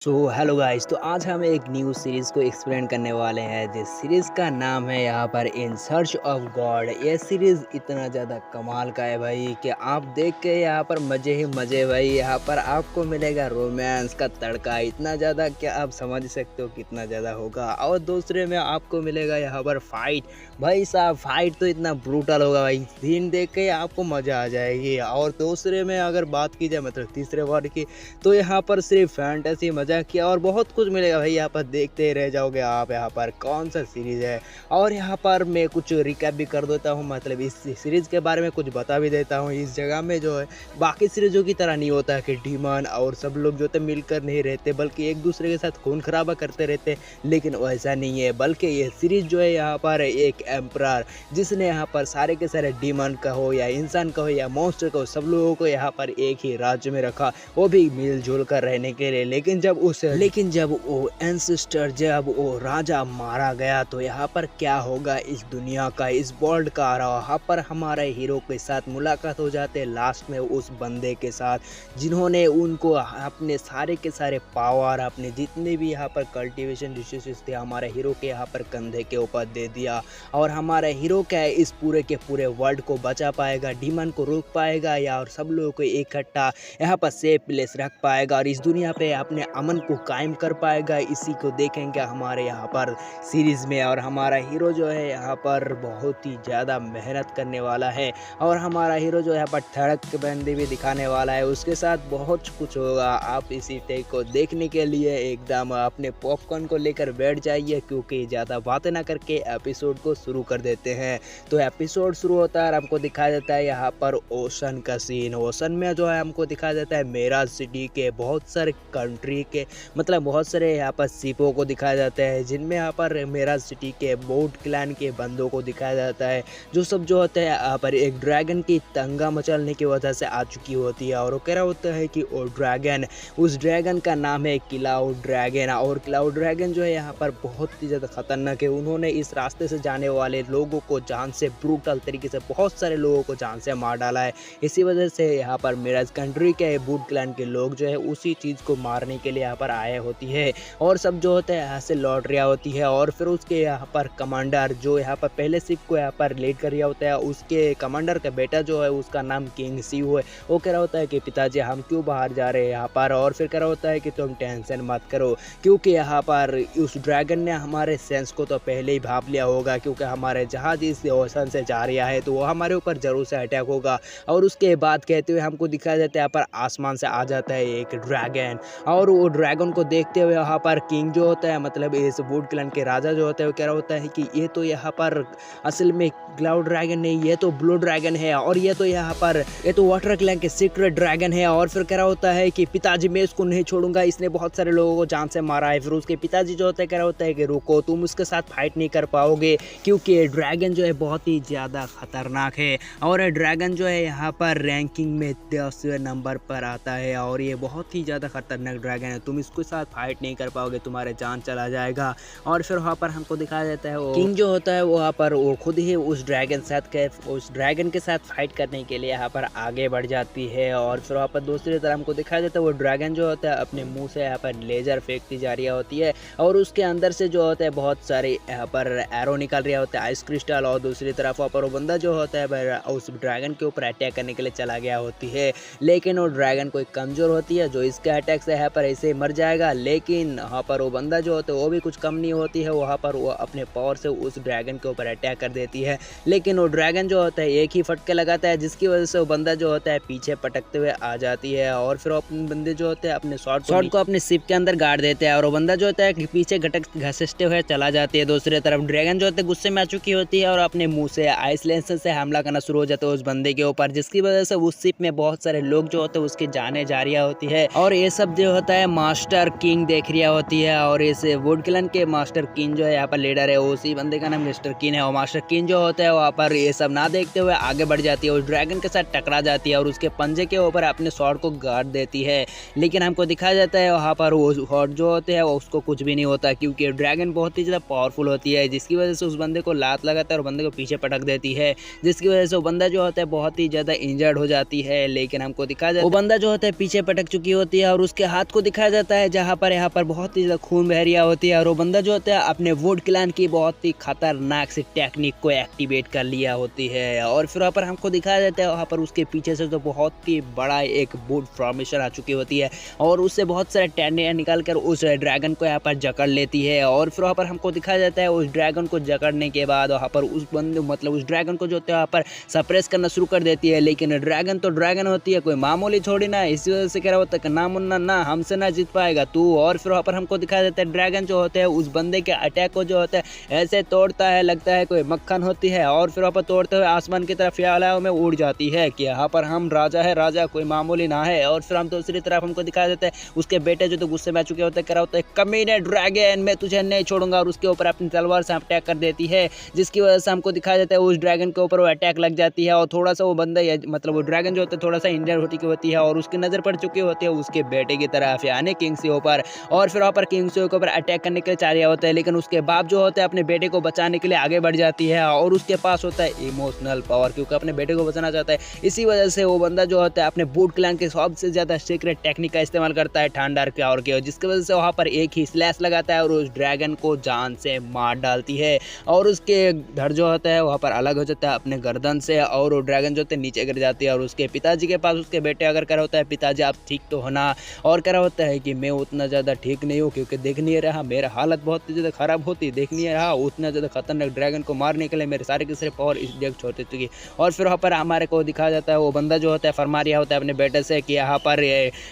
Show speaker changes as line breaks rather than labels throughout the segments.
Hello guys, तो आज हम एक न्यू सीरीज़ को एक्सप्लेन करने वाले हैं। जिस सीरीज़ का नाम है यहाँ पर इन सर्च ऑफ गॉड। ये सीरीज़ इतना ज़्यादा कमाल का है भाई कि आप देख के यहाँ पर मज़े ही मज़े भाई। यहाँ पर आपको मिलेगा रोमांस का तड़का इतना ज़्यादा कि आप समझ सकते हो कितना ज़्यादा होगा। और दूसरे में आपको मिलेगा यहाँ पर फाइट। भाई साहब, फाइट तो इतना ब्रूटल होगा भाई, सीन देख के आपको मज़ा आ जाएगी। और दूसरे में अगर बात की जाए मतलब तीसरे वर्ड की, तो यहाँ पर सिर्फ फैंटेसी मजाक किया और बहुत कुछ मिलेगा भाई। यहाँ पर देखते ही रह जाओगे आप यहाँ पर कौन सा सीरीज़ है। और यहाँ पर मैं कुछ रिकैप भी कर देता हूँ, मतलब इस सीरीज़ के बारे में कुछ बता भी देता हूँ। इस जगह में जो है बाकी सीरीज़ों की तरह नहीं होता है कि डीमन और सब लोग जो है मिलकर नहीं रहते, बल्कि एक दूसरे के साथ खून खराबा करते रहते। लेकिन वैसा नहीं है, बल्कि ये सीरीज़ जो है यहाँ पर एक एम्परर, जिसने यहाँ पर सारे के सारे डीमन का हो या इंसान का हो या मॉन्स्टर का हो, सब लोगों को यहाँ पर एक ही राज्य में रखा, वो भी मिलजुल कर रहने के लिए। लेकिन जब वो एंसेस्टर, जब वो राजा मारा गया, तो यहाँ पर क्या होगा इस दुनिया का, इस वर्ल्ड का। यहाँ पर हमारे हीरो के साथ मुलाकात हो जाते लास्ट में उस बंदे के साथ, जिन्होंने उनको अपने सारे के सारे पावर, अपने जितने भी यहाँ पर कल्टीवेशन रिसोर्सेस थे, हमारे हीरो के यहाँ पर कंधे के ऊपर दे दिया। और हमारे हीरो क्या है, इस पूरे के पूरे वर्ल्ड को बचा पाएगा, डीमन को रोक पाएगा, या और सब लोगों को इकट्ठा यहाँ पर सेफ प्लेस रख पाएगा और इस दुनिया पे अपने अमन को कायम कर पाएगा। इसी को देखेंगे हमारे यहाँ पर सीरीज़ में। और हमारा हीरो जो है यहाँ पर बहुत ही ज़्यादा मेहनत करने वाला है, और हमारा हीरो जो है यहाँ पर ठड़क बंदी भी दिखाने वाला है। उसके साथ बहुत कुछ होगा। आप इसी टेक को देखने के लिए एकदम अपने पॉपकॉर्न को लेकर बैठ जाइए, क्योंकि ज़्यादा बातें ना करके एपिसोड को शुरू कर देते हैं। तो एपिसोड शुरू होता है और हमको दिखाया जाता है यहाँ पर ओशन का सीन। ओशन में जो है हमको दिखाया जाता है मिराज सिटी के बहुत सारे कंट्री के, मतलब बहुत सारे यहाँ पर शिपों को दिखाया जाता है, जिनमें यहाँ पर मिराज सिटी के बोट क्लैन के बंदों को दिखाया जाता है, जो सब जो होते हैं यहाँ पर एक ड्रैगन की दंगा मचलने की वजह से आ चुकी होती है। और वो कह रहा होता है कि वो ड्रैगन, उस ड्रैगन का नाम है क्लाउड ड्रैगन। और क्लाउड ड्रैगन जो है यहाँ पर बहुत ही ज़्यादा खतरनाक है। उन्होंने इस रास्ते से जाने वाले लोगों को जान से, ब्रूटल तरीके से बहुत सारे लोगों को जान से मार डाला है। इसी वजह से यहाँ पर मिराज कंट्री के बूट क्लैन के लोग जो है उसी चीज़ को मारने के लिए यहाँ पर आए होती है, और सब जो होता है यहाँ से लौट रहा होती है। और फिर उसके यहाँ पर कमांडर जो यहाँ पर पहले शिप को यहाँ पर लीड कर रहा होता है, उसके कमांडर का बेटा जो है उसका नाम किंग सीयू है। वो कह रहा होता है कि पिताजी हम क्यों बाहर जा रहे हैं यहाँ पर। और फिर कह रहा होता है कि तुम टेंशन मत करो, क्योंकि यहाँ पर उस ड्रैगन ने हमारे सेंस को तो पहले ही भाप लिया होगा, क्योंकि हमारे जहाज इस ओशन से जा रहा है तो वो हमारे ऊपर जरूर से अटैक होगा। और उसके बाद कहते हुए हमको दिखाया जाता है यहाँ पर आसमान से आ जाता है एक ड्रैगन, और वो ड्रैगन को देखते हुए यहाँ पर किंग जो होता है, मतलब इस वुड क्लैन के राजा जो होता है, वो कह रहा होता है कि ये तो यहाँ पर असल में क्लाउड ड्रैगन नहीं, ये तो ब्लू ड्रैगन है, और ये तो यहाँ पर ये तो वाटर क्लैन के सीक्रेट ड्रैगन है। और फिर कह रहा होता है कि पिताजी मैं इसको नहीं छोड़ूंगा, इसने बहुत सारे लोगों को जान से मारा है। फिर उसके पिताजी जो होता है कह रहा होता है कि रुको, तुम उसके साथ फाइट नहीं कर पाओगे, क्योंकि ड्रैगन जो है बहुत ही ज़्यादा खतरनाक है। और ड्रैगन जो है यहाँ पर रैंकिंग में 10वें नंबर पर आता है, और ये बहुत ही ज़्यादा खतरनाक ड्रैगन है। तुम इसके साथ फाइट नहीं कर पाओगे, तुम्हारे जान चला जाएगा। और फिर वहाँ पर हमको दिखाया जाता है वो किंग जो होता है वहाँ पर वो खुद ही उस ड्रैगन के साथ फाइट करने के लिए यहाँ पर आगे बढ़ जाती है। और फिर वहाँ पर दूसरी तरफ हमको दिखाया जाता है वो ड्रैगन जो होता है अपने मुंह से यहाँ पर लेजर फेंकती जा रही होती है, और उसके अंदर से जो होता है बहुत सारे यहाँ पर एरो निकल रहा होता है, आइस क्रिस्टल। और दूसरी तरफ वहाँ पर वो बंदा जो होता है उस ड्रैगन के ऊपर अटैक करने के लिए चला गया होती है, लेकिन वो ड्रैगन कोई कमज़ोर होती है जो इसके अटैक से यहाँ पर ऐसे ही मर जाएगा। लेकिन वहाँ पर वो बंदा जो होता है वो भी कुछ कम नहीं होती है, वहाँ पर वो अपने पावर से उस ड्रैगन के ऊपर अटैक कर देती है। लेकिन वो ड्रैगन जो होता है एक ही फटके लगाता है, जिसकी वजह से वो बंदा जो होता है पीछे पटकते हुए आ जाती है। और फिर अपने बंदे जो होते हैं अपने शॉट को अपने शिप के अंदर गाड़ देते हैं, और वो बंदा जो होता है पीछे घसते हुए चला जाती है। दूसरी तरफ ड्रैगन जो होता है गुस्से में आ चुकी होती है, और अपने मुंह से आइस लेंस से हमला करना शुरू हो जाता है उस बंदे के ऊपर, जिसकी वजह से उस शिप में बहुत सारे लोग जो होते हैं उसकी जाने जा रही होती है। और ये सब जो होता है मास्टर किंग देख रही होती है, और इस वुड क्लैन के मास्टर किंग जो है यहाँ पर लीडर है, उसी बंदे का नाम मिस्टर किंग है। और मास्टर किंग जो होता है वहाँ पर ये सब ना देखते हुए आगे बढ़ जाती है, उस ड्रैगन के साथ टकरा जाती है और उसके पंजे के ऊपर अपने शॉट को गाड़ देती है। लेकिन हमको दिखाया जाता है वहाँ पर वो शॉट जो होते हैं उसको कुछ भी नहीं होता, क्योंकि ड्रैगन बहुत ही ज़्यादा पावरफुल होती है, जिसकी वजह से उस बंदे को लात लगाता है और बंदे को पीछे पटक देती है, जिसकी वजह से वो बंदा जो होता है बहुत ही ज़्यादा इंजर्ड हो जाती है। लेकिन हमको दिखाया जाता है वो बंदा जो होता है पीछे पटक चुकी होती है, और उसके हाथ को दिखाया जाता है जहाँ पर बहुत ही ज़्यादा खून बहरिया होती है और वो बंदा जो होता है अपने वुड क्लैन की बहुत ही खतरनाक सी टेक्निक को एक्टिवेट कर लिया होती है। और फिर वहाँ पर हमको दिखाया जाता है वहाँ पर उसके पीछे से तो बहुत ही बड़ा एक वुड फॉर्मेशन आ चुकी होती है और उससे बहुत सारे टहनियाँ निकाल कर उस ड्रैगन को यहाँ पर जकड़ लेती है। और फिर वहाँ पर हमको दिखाया जाता है उस ड्रैगन को जकड़ने के बाद वहाँ पर उस बंदे मतलब उस ड्रैगन को जो होता है वहाँ पर सप्रेस करना शुरू कर देती है। लेकिन ड्रैगन तो ड्रैगन होती है, कोई मामूली छोड़ी ना, इसी वजह से क्या होता है ना मुन्ना ना हमसे ना जीत पाएगा तू। और फिर वहाँ पर हमको दिखाया जाता है ड्रैगन जो होते हैं उस बंदे के अटैक को जो होता है ऐसे तोड़ता है, लगता है कोई मक्खन होती है और फिर वहाँ पर तोड़ते हुए आसमान की तरफ ख्यालों में उड़ जाती है कि यहाँ पर हम राजा है, राजा कोई मामूली ना है। और फिर हम दूसरी तरफ हमको दिखाया जाता है उसके बेटे जो तो गुस्से में आ चुके होते हैं, करा होता है कमीने ड्रैगन मैं तुझे नहीं छोड़ूंगा और उसके ऊपर अपनी तलवार से अटैक कर देती है, जिसकी वजह से हमको दिखाया जाता है उस ड्रैगन के ऊपर वो अटैक लग जाती है और थोड़ा सा वो बंदा मतलब वो ड्रैगन जो होता है थोड़ा सा इंजर होती है और उसकी नज़र पड़ चुकी होती है उसके बेटे की तरफ यानी किंग सीओ पर। और फिर वहाँ पर किंग सीओ के ऊपर अटैक करने के लिए चाह रहा होता है, लेकिन उसके बाप जो होता है अपने बेटे को बचाने के लिए आगे बढ़ जाती है और उसके पास होता है इमोशनल पावर क्योंकि अपने बेटे को बचाना चाहता है। इसी वजह से वो बंदा जो होता है अपने वुड क्लैन के सबसे ज़्यादा सीक्रेट टेक्निक का इस्तेमाल करता है ठंडर के और के, जिसकी वजह से वहाँ पर एक ही स्लैश लगाता है और उस ड्रैगन को जान से मार डालती है और उसके धड़ जो होता है वहाँ पर अलग हो जाता है अपने गर्दन से और वो ड्रैगन जो होता है नीचे गिर जाती है। और उसके पिताजी के पास उसके बेटे अगर करा होता है पिताजी आप ठीक तो होना, और करा होता है कि मैं उतना ज़्यादा ठीक नहीं हूँ क्योंकि देख नहीं रहा मेरा हालत बहुत ही ज़्यादा ख़राब होती, देख नहीं रहा उतना ज़्यादा खतरनाक ड्रैगन को मारने के लिए मेरे सारे के सारे पावर इस जगह छोड़ चुकी। और फिर वहाँ पर हमारे को दिखाया जाता है वो बंदा जो होता है फरमा रिया होता है अपने बेटे से कि यहाँ पर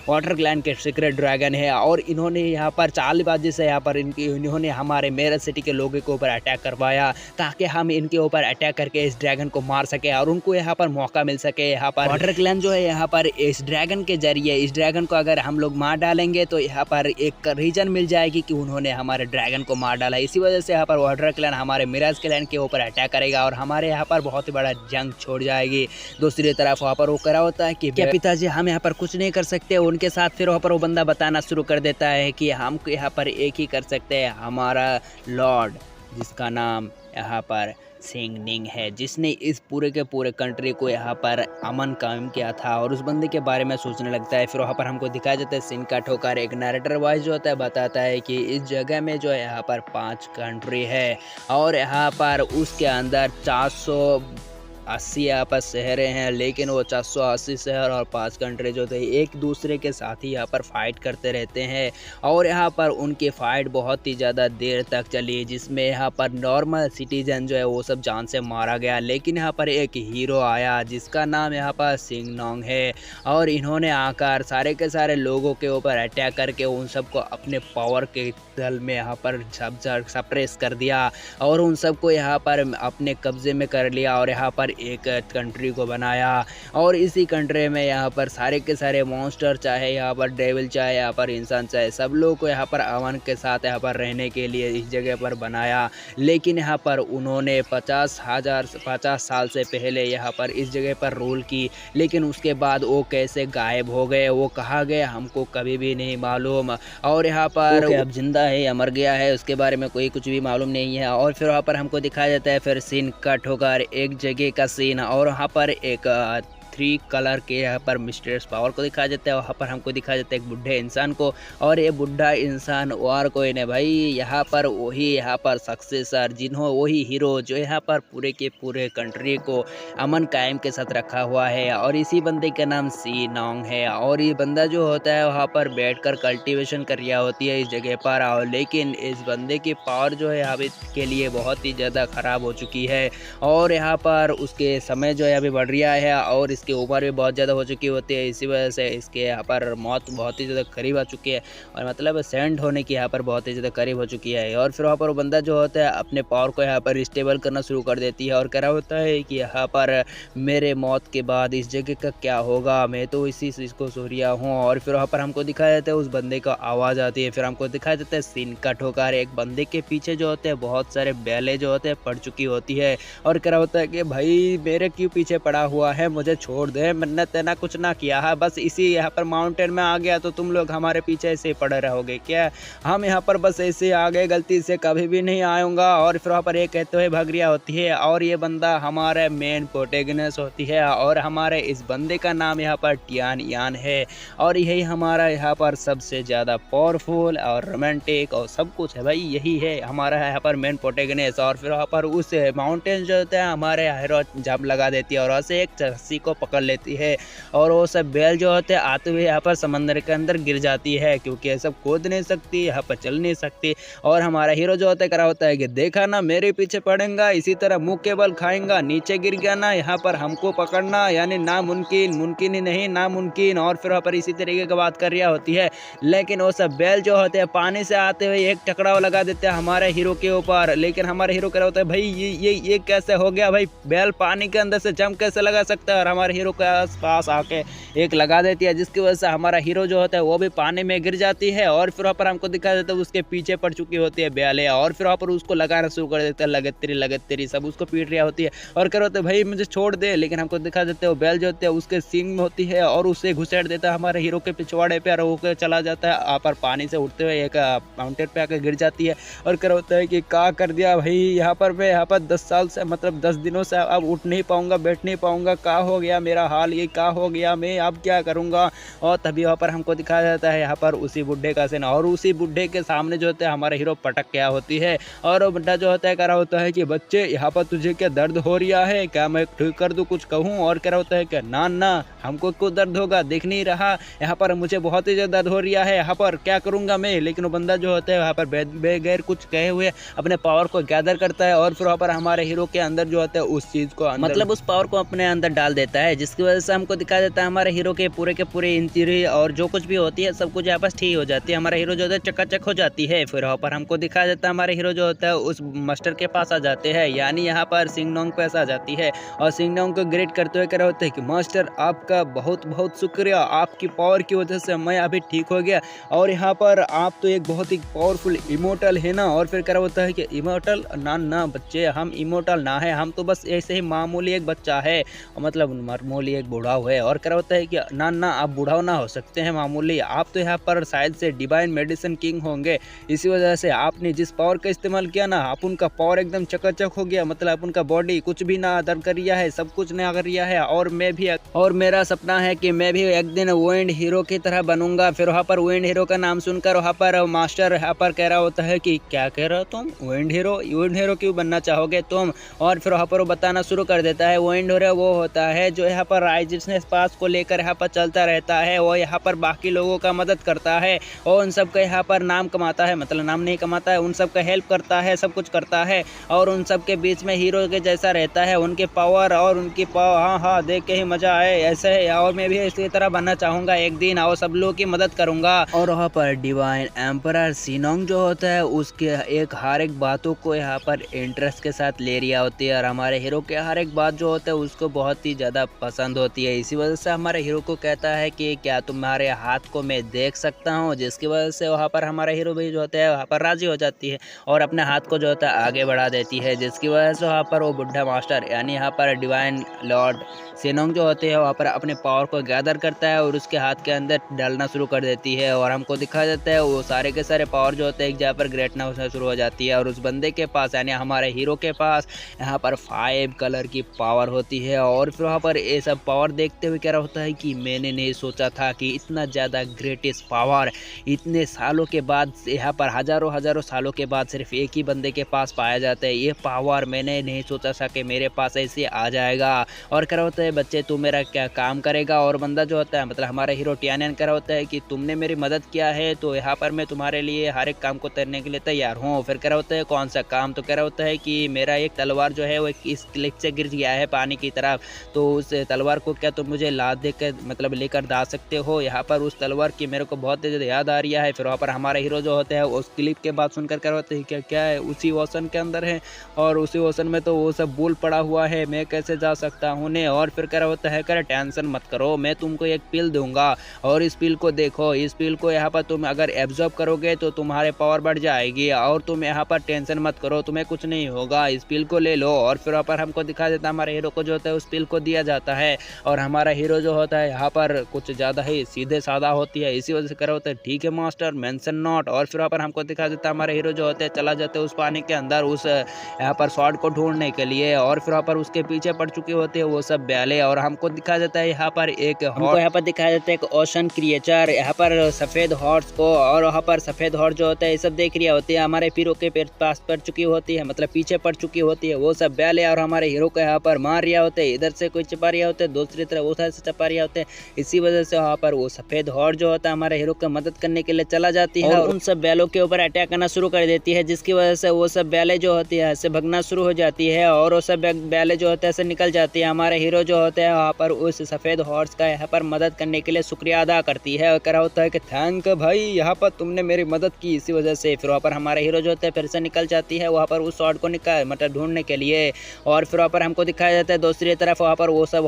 वाटर क्लैन के सीक्रेट ड्रैगन है और इन्होंने यहाँ पर चालबाजी से यहाँ पर इन्होंने हमारे मेरठ सिटी के लोगों के ऊपर अटैक करवाया ताकि हम इनके ऊपर अटैक करके इस ड्रैगन को मार सके और उनको यहाँ पर मौका मिल सके। यहाँ पर वाटर क्लैन जो है यहाँ पर इस ड्रैगन के जरिए इस ड्रैगन को अगर हम लोग मार डालेंगे तो यहाँ पर एक रीजन मिल जाएगी कि उन्होंने हमारे ड्रैगन को मार डाला। इसी वजह से यहाँ पर वाटर क्लैन हमारे मिराज क्लैन के ऊपर अटैक करेगा और हमारे यहाँ पर बहुत ही बड़ा जंग छोड़ जाएगी। दूसरी तरफ वहाँ पर वो करा होता है कि क्या पिताजी हम यहाँ पर कुछ नहीं कर सकते उनके साथ। फिर वहाँ पर वो बंदा बताना शुरू कर देता है कि हम यहाँ पर एक ही कर सकते हैं, हमारा लॉर्ड जिसका नाम यहाँ पर सिंग निंग है, जिसने इस पूरे के पूरे कंट्री को यहाँ पर अमन कायम किया था और उस बंदे के बारे में सोचने लगता है। फिर वहाँ पर हमको दिखाया जाता है सीन कट होकर एक नरेटर वॉइस जो होता है बताता है कि इस जगह में जो है यहाँ पर 5 कंट्री है और यहाँ पर उसके अंदर 480 यहाँ पर शहरें हैं, लेकिन वो 480 शहर और 5 कंट्री जो थे एक दूसरे के साथ ही यहाँ पर फाइट करते रहते हैं और यहाँ पर उनकी फाइट बहुत ही ज़्यादा देर तक चली, जिसमें यहाँ पर नॉर्मल सिटीजन जो है वो सब जान से मारा गया। लेकिन यहाँ पर एक हीरो आया जिसका नाम यहाँ पर सिंग नोंग है और इन्होंने आकर सारे के सारे लोगों के ऊपर अटैक करके उन सबको अपने पावर के दल में यहाँ पर सप्रेस कर दिया और उन सबको यहाँ पर अपने कब्जे में कर लिया और यहाँ पर एक कंट्री को बनाया। और इसी कंट्री में यहाँ पर सारे के सारे मॉन्स्टर चाहे यहाँ पर डेविल चाहे यहाँ पर इंसान चाहे सब लोगों को यहाँ पर अमन के साथ यहाँ पर रहने के लिए इस जगह पर बनाया। लेकिन यहाँ पर उन्होंने 50 साल से पहले यहाँ पर इस जगह पर रूल की, लेकिन उसके बाद वो कैसे गायब हो गए वो कहाँ गए हमको कभी भी नहीं मालूम। और यहाँ पर अब जिंदा है या मर गया है उसके बारे में कोई कुछ भी मालूम नहीं है। और फिर वहाँ पर हमको दिखाया जाता है फिर सीन कट होकर एक जगह का सीन और वहाँ पर एक 3 कलर के यहाँ पर मिस्टीरियस पावर को दिखाया जाता है। वहाँ पर हमको दिखाया जाता है एक बुढ़े इंसान को और ये बुढ़ा इंसान और कोई नहीं भाई यहाँ पर वही यहाँ पर सक्सेसर जिन्हों वही हीरो जो यहाँ पर पूरे के पूरे कंट्री को अमन कायम के साथ रखा हुआ है और इसी बंदे का नाम सी नोंग है। और ये बंदा जो होता है वहाँ पर बैठकर कल्टीवेशन कर रहा होती है इस जगह पर, और लेकिन इस बंदे की पावर जो है अभी के लिए बहुत ही ज़्यादा ख़राब हो चुकी है और यहाँ पर उसके समय जो है अभी बढ़ रहा है और इसकी उम्र भी बहुत ज़्यादा हो चुकी होती है। इसी वजह से इसके यहाँ पर मौत बहुत ही ज़्यादा करीब आ चुकी है और मतलब सेंड होने की यहाँ पर बहुत ही ज़्यादा करीब हो चुकी है। और फिर वहाँ पर वो बंदा जो होता है अपने पावर को यहाँ पर रिस्टेबल करना शुरू कर देती है और कह रहा होता है कि यहाँ पर मेरे मौत के बाद इस जगह का क्या होगा, मैं तो इसी चीज़ को सो रहा हूँ। और फिर वहाँ पर हमको दिखाया जाता है उस बंदे का आवाज़ आती है। फिर हमको दिखाया जाता है सीन कट होकर एक बंदे के पीछे जो होते हैं बहुत सारे बैले जो होते हैं पड़ चुकी होती है और कह रहा होता है कि भाई मेरे क्यों पीछे पड़ा हुआ है, मुझे छोड़ छोड़ दे, मैंने तेना कुछ ना किया है, बस इसी यहाँ पर माउंटेन में आ गया तो तुम लोग हमारे पीछे ऐसे ही पड़े रहोगे क्या? हम यहाँ पर बस ऐसे आ गए, गलती से कभी भी नहीं आऊँगा। और फिर वहाँ पर ये कहते हुए भगरिया होती है और ये बंदा हमारे मेन प्रोटैगनिस्ट होती है और हमारे इस बंदे का नाम यहाँ पर टियान यान है और यही हमारा यहाँ पर सबसे ज़्यादा पावरफुल और रोमांटिक और सब कुछ है भाई, यही है हमारा यहाँ पर मेन प्रोटैगनिस्ट। और फिर वहाँ पर उस माउंटेन जो होता है हमारे हीरो जंप लगा देती है और ऐसे एक रस्सी को पकड़ लेती है और वो सब बैल जो होते हैं आते हुए यहाँ पर समंदर के अंदर गिर जाती है, क्योंकि ये सब कूद नहीं सकती, यहाँ पर चल नहीं सकती। और हमारा हीरो जो होता है करा होता है कि देखा ना मेरे पीछे पड़ेगा, इसी तरह मुंह के बल खाएंगा, नीचे गिर गया ना, यहाँ पर हमको पकड़ना यानी नामुमकिन, मुमकिन ही नहीं नामुमकिन। और फिर वहाँ पर इसी तरीके की बात कर रहा होती है, लेकिन वो सब बैल जो होते हैं पानी से आते हुए एक टकराव लगा देते हैं हमारे हीरो के ऊपर। लेकिन हमारे हीरो करा होता है भाई ये कैसे हो गया भाई, बैल पानी के अंदर से जंप कैसे लगा सकता है? और हमारे हीरो के आसपास आके एक लगा देती है, जिसकी वजह से हमारा हीरो जो होता है वो भी पानी में गिर जाती है। और फिर वहाँ पर हमको दिखा देता है उसके पीछे पड़ चुकी होती है बैल है और फिर वहाँ पर उसको लगाना शुरू कर देता है, लगत तेरी सब उसको पीट रही होती है और कर होते भाई मुझे छोड़ दे। लेकिन हमको दिखा देते हैं वो बैल जो होती है उसके सींग में होती है और उसे घुसेड़ देता है हमारे हीरो के पिछवाड़े पे और होकर चला जाता है। यहाँ पर पानी से उठते हुए एक माउंटेन पे आकर गिर जाती है और कर होता है कि क्या कर दिया भाई, यहाँ पर मैं यहाँ पर 10 साल से मतलब 10 दिनों से अब उठ नहीं पाऊंगा, बैठ नहीं पाऊंगा, क्या हो गया मेरा हाल, ये क्या हो गया, मैं अब क्या करूंगा? और तभी वहाँ पर हमको दिखाया जाता है यहाँ पर उसी बुढ़े का सीन और उसी बुढ़े के सामने जो होता है हमारा हीरो पटक क्या होती है और वो बुढ़ा जो होता है कह रहा होता है कि बच्चे यहाँ पर तुझे क्या दर्द हो रहा है, क्या मैं ठीक कर दूँ, कुछ कहूँ? और कह रहा होता है कि ना ना हमको क्यों दर्द होगा, देख नहीं रहा यहाँ पर मुझे बहुत ही ज़्यादा दर्द हो रहा है, यहाँ पर क्या करूँगा मैं? लेकिन वो बंदा जो होता है वहाँ पर बगैर कुछ कहे हुए अपने पावर को गैदर करता है और फिर वहाँ पर हमारे हीरो के अंदर जो होता है उस चीज़ को मतलब उस पावर को अपने अंदर डाल देता है, जिसकी वजह से हमको दिखा देता है हमारे हीरो के पूरे इंजरी और जो कुछ भी होती है सब कुछ यहाँ पर ठीक हो जाती है। हमारा हीरो जो होता है चकाचक हो जाती है। फिर वहाँ पर हमको दिखा देता है हमारे हीरो जो होता है उस मास्टर के पास आ जाते हैं, यानी यहाँ पर सिंगनोंग पे आ जाती है और सिंगनोंग को ग्रेट करते हुए कह रहे होते हैं कि मास्टर आपका बहुत बहुत शुक्रिया, आपकी पावर की वजह से मैं अभी ठीक हो गया और यहाँ पर आप तो एक बहुत ही पावरफुल इमोर्टल है ना। और फिर कह रहा होता है कि इमोर्टल ना बच्चे, हम इमोर्टल ना है, हम तो बस ऐसे ही मामूली एक बच्चा है, मतलब मामूली एक बूढ़ा है। और कह रहा होता है कि ना आप बूढ़ा ना हो सकते हैं मामूली, आप तो यहाँ पर शायद से डिवाइन मेडिसिन किंग होंगे, इसी वजह से आपने जिस पावर का इस्तेमाल किया ना आप उनका पावर एकदम चकाचक हो गया, मतलब उनका बॉडी कुछ भी ना दर्द कर रहा है, सब कुछ ना कर रहा है। और मेरा सपना है कि मैं भी एक दिन विंड हीरो की तरह बनूंगा। फिर वहाँ पर विंड हीरो का नाम सुनकर वहाँ पर मास्टर यहाँ पर कह रहा होता है कि क्या कह रहे हो तुम, विंड हीरो क्यों बनना चाहोगे तुम? और फिर वहाँ पर वो बताना शुरू कर देता है विंड हीरो वो होता है जो यहाँ पर राइजियसनेस पास को लेकर यहाँ पर चलता रहता है, वो यहाँ पर बाकी लोगों का मदद करता है और उन सब का यहाँ पर नाम कमाता है, मतलब नाम नहीं कमाता है, उन सब का हेल्प करता है, सब कुछ करता है और उन सब के बीच में हीरो के जैसा रहता है, उनके पावर और उनकी हाँ देख के ही मजा आए ऐसे है। और मैं भी इसी तरह बनना चाहूँगा एक दिन और सब लोगों की मदद करूँगा। और वहाँ पर डिवाइन एम्परर सिनोंग जो होता है उसके हर एक बातों को यहाँ पर इंटरेस्ट के साथ ले रही होती है और हमारे हीरो के हर एक बात जो होता है उसको बहुत ही ज़्यादा पसंद होती है। इसी वजह से हमारे हीरो को कहता है कि क्या तुम्हारे हाथ को मैं देख सकता हूँ, जिसकी वजह से वहाँ पर हमारा हीरो भी जो होता है वहाँ पर राजी हो जाती है और अपने हाथ को जो होता है आगे बढ़ा देती है, जिसकी वजह से वहाँ पर वो बुढ़ा मास्टर यानी यहाँ पर डिवाइन लॉर्ड सिनोंग जो होते हैं वहाँ पर अपने पावर को गैदर करता है और उसके हाथ के अंदर डालना शुरू कर देती है और हमको दिखा देता है वो सारे के सारे पावर जो होते हैं एक जगह पर ग्रेटना होना शुरू हो जाती है और उस बंदे के पास यानी हमारे हीरो के पास यहाँ पर 5 कलर की पावर होती है। और फिर वहाँ पर ये सब पावर देखते हुए क्या होता है कि मैंने नहीं सोचा था कि इतना ज़्यादा ग्रेटेस्ट पावर इतने सालों के बाद यहाँ पर हज़ारों सालों के बाद सिर्फ एक ही बंदे के पास पाया जाता है। ये पावर मैंने नहीं सोचा था कि मेरे पास ऐसे आ जाएगा। और क्या होता है बच्चे तू मेरा क्या काम करेगा? और बंदा जो होता है मतलब हमारा हीरो टियानियन क्या होता है कि तुमने मेरी मदद किया है तो यहाँ पर मैं तुम्हारे लिए हर एक काम को करने के लिए तैयार हूँ। फिर क्या होता है कौन सा काम? तो क्या होता है कि मेरा एक तलवार जो है वो इस क्लिप से गिर गया है पानी की तरफ, तो उस तलवार को क्या तुम मुझे लाद देकर मतलब लेकर जा सकते हो? यहाँ पर उस तलवार की मेरे को बहुत ज़्यादा याद आ रही है। फिर वहाँ पर हमारा हीरो जो होता है उस क्लिप के बाद सुनकर क्या होता है क्या है उसी ओशन के अंदर है और उसी ओशन में तो वो सब बोल पड़ा हुआ है, मैं कैसे जा सकता हूँ ने? और फिर क्या होता है करे टेंशन मत करो, मैं तुमको एक पिल दूंगा और इस पिल को देखो, इस पिल को यहाँ पर तुम अगर एब्जॉर्ब करोगे तो तुम्हारे पावर बढ़ जाएगी और तुम यहाँ पर टेंशन मत करो, तुम्हें कुछ नहीं होगा, इस पिल को ले लो। और फिर वहाँ पर हमको दिखा देता हमारे हीरो को जो होता है उस पिल को दिया जाता होता है और हमारा हीरो जो होता है यहाँ पर कुछ ज़्यादा ही सीधे साधा होती है। इसी वजह से करा होता है ठीक है मास्टर मेंशन नॉट। और फिर वहाँ पर हमको दिखा देता है हमारे हीरो जो होते हैं चला जाते हैं उस पानी के अंदर उस यहाँ पर शॉर्ट को ढूंढने के लिए। और फिर वहाँ पर उसके पीछे पड़ चुकी होती है वो सब बैले। और हमको दिखा देता है यहाँ पर यहाँ पर दिखाया जाता है एक ओशन क्रिएचर यहाँ पर सफ़ेद हॉर्स को। और वहाँ पर सफ़ेद हॉर्स जो होता है ये सब देख रही होती है हमारे हीरो के पास पड़ चुकी होती है, मतलब पीछे पड़ चुकी होती है वो सब बैले। और हमारे हीरो को यहाँ पर मार रहा होते हैं, इधर से कोई चपा रहा होते हैं, दूसरी तरफ उधर से चपा रहा होते हैं। इसी वजह से वहाँ पर वो सफ़ेद हॉर्स जो होता है हमारे हीरो की मदद करने के लिए चला जाती है और उन सब बैलों के ऊपर अटैक करना शुरू कर देती है, जिसकी वजह से वो सब बैले जो होती है ऐसे भगना शुरू हो जाती है और वो सब बैले जो होते हैं ऐसे निकल जाती है। हमारे हीरो जो होते हैं वहाँ पर उस सफ़ेद हॉर्स का यहाँ पर मदद करने के लिए शुक्रिया अदा करती है और करा होता है कि थैंक भाई यहाँ पर तुमने मेरी मदद की। इसी वजह से फिर वहाँ पर हमारे हीरो जो होते हैं फिर से निकल जाती है वहाँ पर उस शॉर्ट को मतलब ढूंढने के लिए। और फिर वहाँ पर हमको दिखाया जाता है दूसरी तरफ वहाँ पर वो सब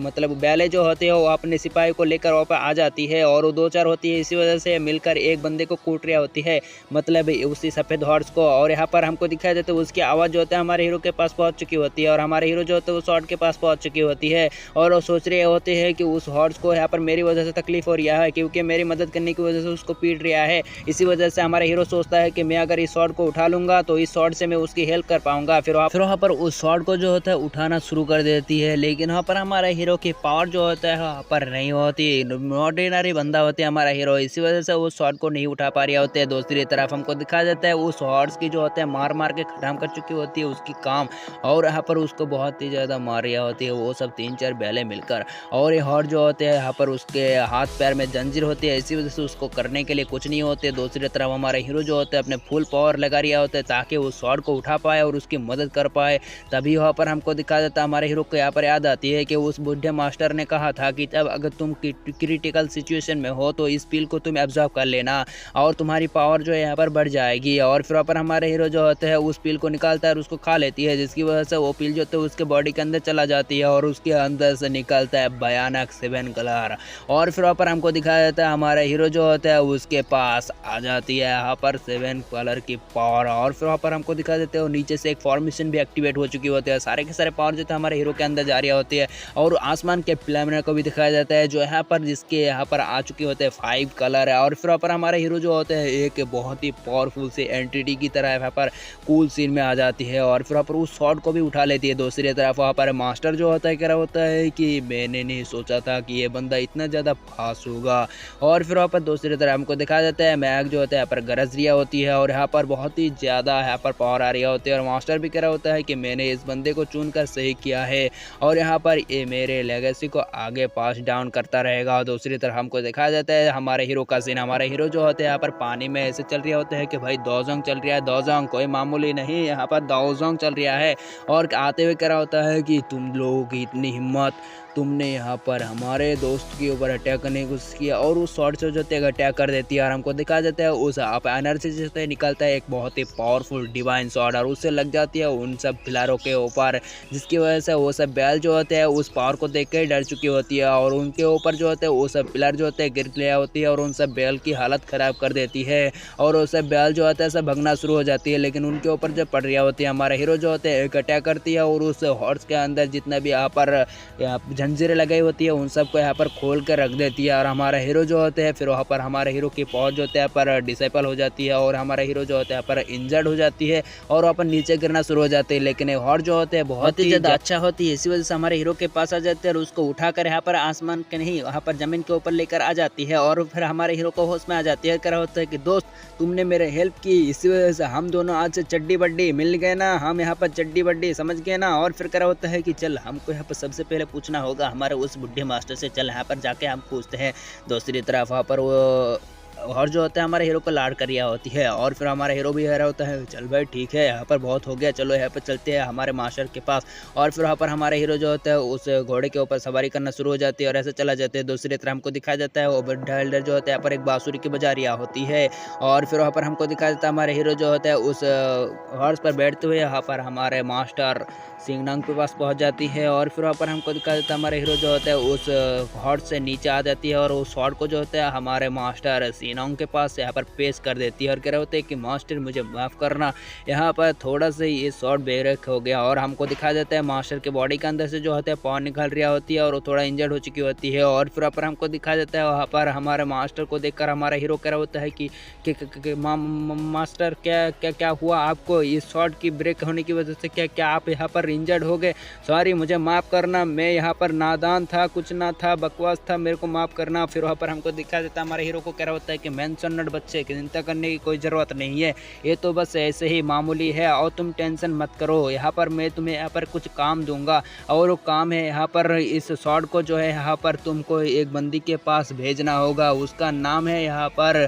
मतलब बैले जो होते हैं वो अपने सिपाही को लेकर वहाँ पर आ जाती है और वो 2-4 होती है। इसी वजह से मिलकर एक बंदे को कूट रहा होती है, मतलब उसी सफ़ेद हॉर्स को। और यहाँ पर हमको दिखाया जाता है उसकी आवाज़ जो होता है हमारे हीरो के पास पहुँच चुकी होती है और हमारे हीरो जो होते हैं वो शॉर्ट के पास पहुँच चुकी होती है और वो सोच रहे होते हैं कि उस हॉर्स को यहाँ पर मेरी वजह से तकलीफ हो रहा है क्योंकि मेरी मदद करने की वजह से उसको पीट रहा है। इसी वजह से हमारा हीरो सोचता है कि मैं अगर इस शॉर्ट को उठा लूँगा तो इस शॉर्ट से मैं उसकी हेल्प कर पाऊँगा। फिर वहाँ पर उस शॉर्ट को जो होता है उठाना शुरू कर देती है, लेकिन वहाँ पर हमारा हीरो की पावर जो होता है वहाँ पर नहीं होती, ऑर्डिनरी बंदा होता है हमारा हीरो। इसी वजह से उस शॉर्ट को नहीं उठा पा रहे होते हैं। दूसरी तरफ हमको दिखा देता है उस हॉर्स की जो होता है मार मार के खत्म कर चुकी होती है उसकी काम और यहाँ पर उसको बहुत ही ज़्यादा मार रही होती है वो सब 3-4 बैले मिलकर। और ये हॉर्स जो होते हैं यहाँ पर उसके हाथ पैर में जंजीर होती है, इसी वजह से उसको करने के लिए कुछ नहीं होते। दूसरी तरफ हमारा हीरो जो होता है अपने फुल पावर लगा रहा होता है ताकि वो शॉर्ट को उठा पाए और उसकी मदद कर पाए। तभी वहाँ पर हमको दिखा देता है हमारे हीरो को यहाँ पर याद आती है कि उस बुढ़े मास्टर ने कहा था कि तब अगर तुम क्रिटिकल सिचुएशन में हो तो इस पिल को तुम एब्जॉर्व कर लेना और तुम्हारी पावर जो है यहाँ पर बढ़ जाएगी। और फिर वहाँ पर हमारे हीरो जो होते हैं उस पिल को निकालता है और उसको खा लेती है, जिसकी वजह से वो पिल जो होता है उसके बॉडी के अंदर चला जाती है और उसके अंदर से निकलता है भयानक 7 कलर। और फिर वहाँ पर हमको दिखाया जाता है हमारा हीरो जो होता है उसके पास आ जाती है यहाँ पर 7 कलर की पावर। और फिर वहाँ पर हमको दिखा देते हैं नीचे से एक फॉर्मेशन भी एक्टिवेट हो चुकी होती है, सारे के सारे पावर जो है हमारे हीरो के अंदर जा रही होती है। और आसमान के प्लेनेट को भी दिखाया जाता है जो यहाँ पर जिसके यहाँ पर आ चुके होते हैं 5 कलर है। और फिर वहाँ पर हमारे हीरो जो होते हैं एक बहुत ही पावरफुल से एंटिटी की तरह यहाँ पर कूल सीन में आ जाती है और फिर वहाँ पर उस शॉट को भी उठा लेती है। दूसरी तरफ वहाँ पर मास्टर जो होता है कह रहा होता है कि मैंने नहीं सोचा था कि ये बंदा इतना ज़्यादा फास्ट होगा। और फिर वहाँ पर दूसरी तरफ हमको दिखाया जाता है मैग जो होता है यहाँ पर गरज रिया होती है और यहाँ पर बहुत ही ज़्यादा यहाँ पर पावर आ रही होती है। और मास्टर भी कह रहा होता है कि मैंने इस बंदे को चुनकर सही किया है और यहाँ पर ये मेरे लेगेसी को आगे पास डाउन करता रहेगा। दूसरी तरफ हमको दिखाया जाता है हमारे हीरो का सीन, हमारे हीरो जो होते हैं यहाँ पर पानी में ऐसे चल रहे होते हैं कि भाई दोजोंग चल रहा है, दोजोंग कोई मामूली नहीं, यहाँ पर दोजोंग चल रहा है। और आते हुए कह रहा होता है कि तुम लोगों की इतनी हिम्मत, तुमने यहाँ पर हमारे दोस्त के ऊपर अटैक करने की कोशिश किया और उस शॉट से जो है अटैक कर देती है। और हमको दिखा जाता है उस आप एनर्जी से निकलता है एक बहुत ही पावरफुल डिवाइन शॉट और उससे लग जाती है उन सब पिलरों के ऊपर, जिसकी वजह से वो सब बैल जो होते हैं उस पावर को देख के डर चुकी होती है और उनके ऊपर जो होते हैं वो सब पिलर जो होते हैं गिर गया होती है और उन सब बैल की हालत ख़राब कर देती है और वो सब बैल जो होता है सब भगना शुरू हो जाती है। लेकिन उनके ऊपर जब पड़ रही होती है हमारा हीरो जो होते हैं एक अटैक करती है और उस हॉर्स के अंदर जितना भी यहाँ पर जंजीरें लगाई होती है उन सबको यहाँ पर खोल कर रख देती है। और हमारा हीरो जो होते हैं फिर वहाँ पर हमारे हीरो की पहुँच जो होते हैं पर डिसेबल हो जाती है और हमारा हीरो जो होता है पर इंजर्ड हो जाती है और वहाँ पर नीचे गिरना शुरू हो जाते हैं। लेकिन हॉर्स जो होते हैं बहुत ही ज़्यादा अच्छा होती है, इसी वजह से हमारे हीरो के पास आ जाते हैं और उसको उठाकर यहाँ पर आसमान के नहीं वहाँ पर ज़मीन के ऊपर लेकर आ जाती है। और फिर हमारे हीरो को होश में आ जाती है, कह रहा होता है कि दोस्त तुमने मेरे हेल्प की, इसी वजह से हम दोनों आज से चड्डी बड्डी मिल गए ना, हम यहाँ पर चड्डी बड्डी समझ गए ना। और फिर कह रहा होता है कि चल हमको यहाँ पर सबसे पहले पूछना होगा हमारे उस बुढ़े मास्टर से, चल यहाँ पर जाके हम पूछते हैं। दूसरी तरफ वहाँ पर वो और जो होता है हमारे हीरो को लाड करिया होती है और फिर हमारा हीरो भी रहा होता है चल भाई ठीक है यहाँ पर बहुत हो गया, चलो यहाँ पर चलते हैं हमारे मास्टर के पास। और फिर वहाँ पर हमारे हीरो जो होता है उस घोड़े के ऊपर सवारी करना शुरू हो जाती है और ऐसे चला जाते हैं। दूसरी तरफ हमको दिखाया जाता है वो बुढ़ा एल्डर जो होता है यहाँ पर एक बांसुरी की बजा रिया होती है और फिर वहाँ पर हमको दिखाया जाता है हमारे हीरो जो होता है उस हॉर्स पर बैठते हुए यहाँ पर हमारे मास्टर सिंगनांग के पास पहुँच जाती है। और फिर वहाँ पर हमको दिखाया जाता है हमारे हीरो जो होता है उस हॉर्स से नीचे आ जाती है और उस हॉर्स को जो होता है हमारे मास्टर सीनोंग के पास यहाँ पर पेश कर देती है और कह रहे होते हैं कि मास्टर मुझे माफ़ करना, यहाँ पर थोड़ा सा ये शॉट ब्रेक हो गया। और हमको दिखा देता है मास्टर के बॉडी के अंदर से जो होता है पावर निकल रही होती है और वो थोड़ा इंजर्ड हो चुकी होती है। और फिर पर हमको दिखा देता है वहाँ पर हमारे मास्टर को देखकर हमारा हीरो कह रहा होता है कि मास्टर क्या क्या क्या हुआ आपको, इस शॉट की ब्रेक होने की वजह से क्या क्या आप यहाँ पर इंजर्ड हो गए, सॉरी मुझे माफ़ करना, मैं यहाँ पर नादान था, कुछ ना था, बकवास था, मेरे को माफ़ करना। फिर वहाँ पर हमको दिखा देता है हमारे हीरो को कह रहा होता है कि मेंशन नट बच्चे की चिंता करने की कोई ज़रूरत नहीं है, ये तो बस ऐसे ही मामूली है और तुम टेंशन मत करो, यहाँ पर मैं तुम्हें यहाँ पर कुछ काम दूंगा और वो काम है यहाँ पर इस शॉट को जो है यहाँ पर तुमको एक बंदी के पास भेजना होगा, उसका नाम है यहाँ पर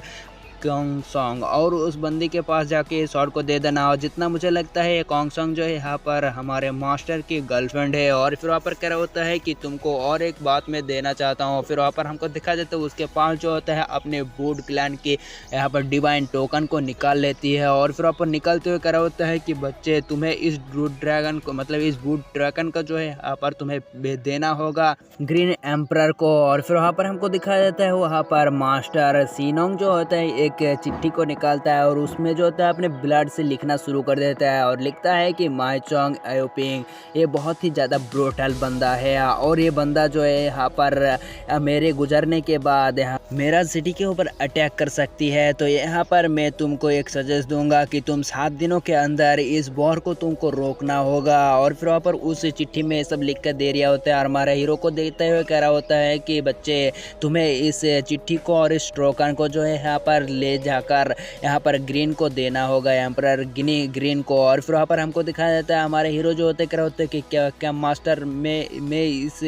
कॉन्ग सॉन्ग, और उस बंदी के पास जाके इस शॉट को दे देना। और जितना मुझे लगता है कॉन्ग सॉन्ग जो है यहाँ पर हमारे मास्टर की गर्लफ्रेंड है। और फिर वहाँ पर कह रहा होता है कि तुमको और एक बात मैं देना चाहता हूँ। फिर वहाँ पर हमको दिखा देता है उसके पास जो होता है अपने वुड क्लैन के यहाँ पर डिवाइन टोकन को निकाल लेती है। और फिर वहाँ पर निकलते हुए कह रहा होता है कि बच्चे तुम्हें इस वुड ड्रैगन को मतलब इस वुड ड्रैगन का जो है यहाँ पर तुम्हें देना होगा ग्रीन एम्परर को। और फिर वहाँ पर हमको दिखा देता है वहाँ पर मास्टर सीनोंग जो होता है एक चिट्ठी को निकालता है और उसमें जो होता है अपने ब्लड से लिखना शुरू कर देता है और लिखता है कि माई चोंग आयोपिंग, ये बहुत ही ज़्यादा ब्रूटल बंदा है और ये बंदा जो है यहाँ पर मेरे गुजरने के बाद मेरा सिटी के ऊपर अटैक कर सकती है। तो यहाँ पर मैं तुमको एक सजेस्ट दूंगा कि तुम 7 दिनों के अंदर इस वॉर को तुमको रोकना होगा। और फिर वहाँ पर उस चिट्ठी में सब लिख कर दे रहा होता है और हमारे हीरो को देखते हुए कह रहा होता है कि बच्चे तुम्हें इस चिट्ठी को और इस टोकन को जो है यहाँ पर ले जाकर यहाँ पर ग्रीन को देना होगा, एम्परर ग्रीन को। और फिर वहाँ पर हमको दिखाया जाता है हमारे हीरो जो होते कह होते कि क्या क्या मास्टर मैं इस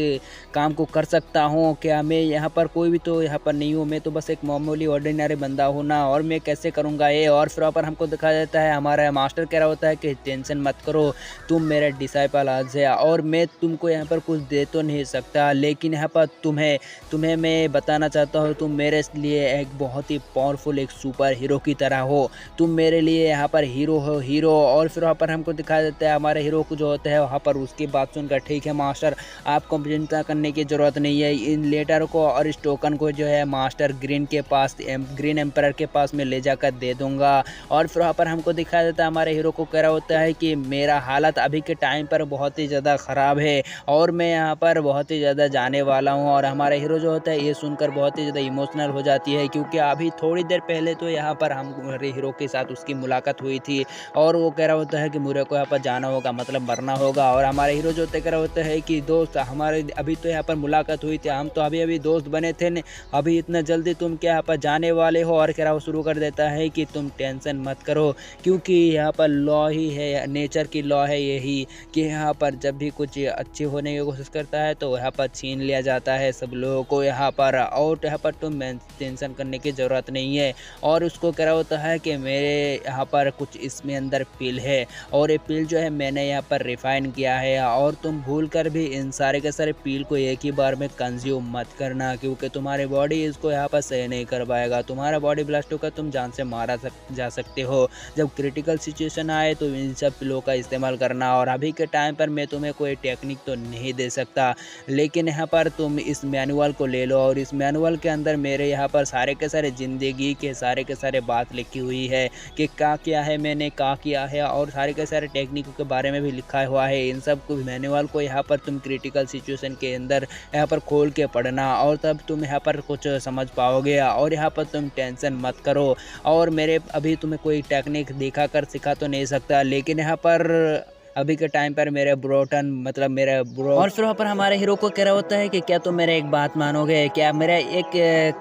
काम को कर सकता हूँ क्या, मैं यहाँ पर कोई भी तो यहाँ पर नहीं हूँ, मैं तो बस एक मामूली ऑर्डिनरी बंदा हूँ ना, और मैं कैसे करूँगा ये। और फिर वहाँ पर हमको दिखाया जाता है हमारा मास्टर कह रहा होता है कि टेंशन मत करो, तुम मेरे डिसाइपल आज है और मैं तुमको यहाँ पर कुछ दे तो नहीं सकता, लेकिन यहाँ पर तुम्हें मैं बताना चाहता हूँ तुम मेरे लिए एक बहुत ही पावरफुल एक सुपर हीरो की तरह हो, तुम मेरे लिए यहाँ पर हीरो हो हीरो। और फिर वहाँ पर हमको दिखा देता है हमारे हीरो को जो होता है वहाँ पर उसकी बात सुनकर ठीक है मास्टर आपको चिंता करने की ज़रूरत नहीं है, इन लेटर को और इस टोकन को जो है मास्टर ग्रीन के पास ग्रीन एम्परर के पास में ले जाकर दे दूंगा। और फिर वहाँ पर हमको दिखा देता है हमारे हीरो को कह रहा होता है कि मेरा हालत अभी के टाइम पर बहुत ही ज़्यादा ख़राब है और मैं यहाँ पर बहुत ही ज़्यादा जाने वाला हूँ। और हमारे हीरो जो होता है ये सुनकर बहुत ही ज़्यादा इमोशनल हो जाती है क्योंकि अभी थोड़ी देर पहले तो यहाँ पर हमारे हीरो के साथ उसकी मुलाकात हुई थी और वो कह रहा होता है कि मुझे को यहाँ पर जाना होगा मतलब मरना होगा। और हमारे हीरो जो कह रहा होता है कि दोस्त हमारे अभी तो यहाँ पर मुलाकात हुई थी, हम तो अभी दोस्त बने थे न, अभी इतना जल्दी तुम क्या यहाँ पर जाने वाले हो। और कह रहा शुरू कर देता है कि तुम टेंशन मत करो क्योंकि यहाँ पर लॉ ही है, नेचर की लॉ है यही कि यहाँ पर जब भी कुछ अच्छे होने की कोशिश करता है तो यहाँ पर छीन लिया जाता है सब लोगों को यहाँ पर, और यहाँ पर तुम टेंशन करने की ज़रूरत नहीं है। और उसको कह रहा होता है कि मेरे यहाँ पर कुछ इसमें अंदर पिल है और ये पिल जो है मैंने यहाँ पर रिफाइन किया है और तुम भूल कर भी इन सारे के सारे पिल को एक ही बार में कंज्यूम मत करना क्योंकि तुम्हारी बॉडी इसको यहाँ पर सही नहीं कर पाएगा, तुम्हारा बॉडी ब्लास्ट होकर तुम जान से मारा जा सकते हो। जब क्रिटिकल सिचुएशन आए तो इन सब पिलों का इस्तेमाल करना। और अभी के टाइम पर मैं तुम्हें कोई टेक्निक तो नहीं दे सकता, लेकिन यहाँ पर तुम इस मैनुअल को ले लो और इस मैनुअल के अंदर मेरे यहाँ पर सारे के सारे ज़िंदगी के सारे बात लिखी हुई है कि क्या किया है मैंने क्या किया है और सारे के सारे टेक्निकों के बारे में भी लिखा हुआ है। इन सब को मैनुअल को यहाँ पर तुम क्रिटिकल सिचुएशन के अंदर यहाँ पर खोल के पढ़ना और तब तुम यहाँ पर कुछ समझ पाओगे। और यहाँ पर तुम टेंशन मत करो और मेरे अभी तुम्हें कोई टेक्निक दिखा कर सिखा तो नहीं सकता, लेकिन यहाँ पर अभी के टाइम पर मेरे ब्रोटन मतलब मेरा ब्रो। और फिर वहाँ पर हमारे हीरो को कह रहा होता है कि क्या तुम मेरा एक बात मानोगे, क्या मेरा एक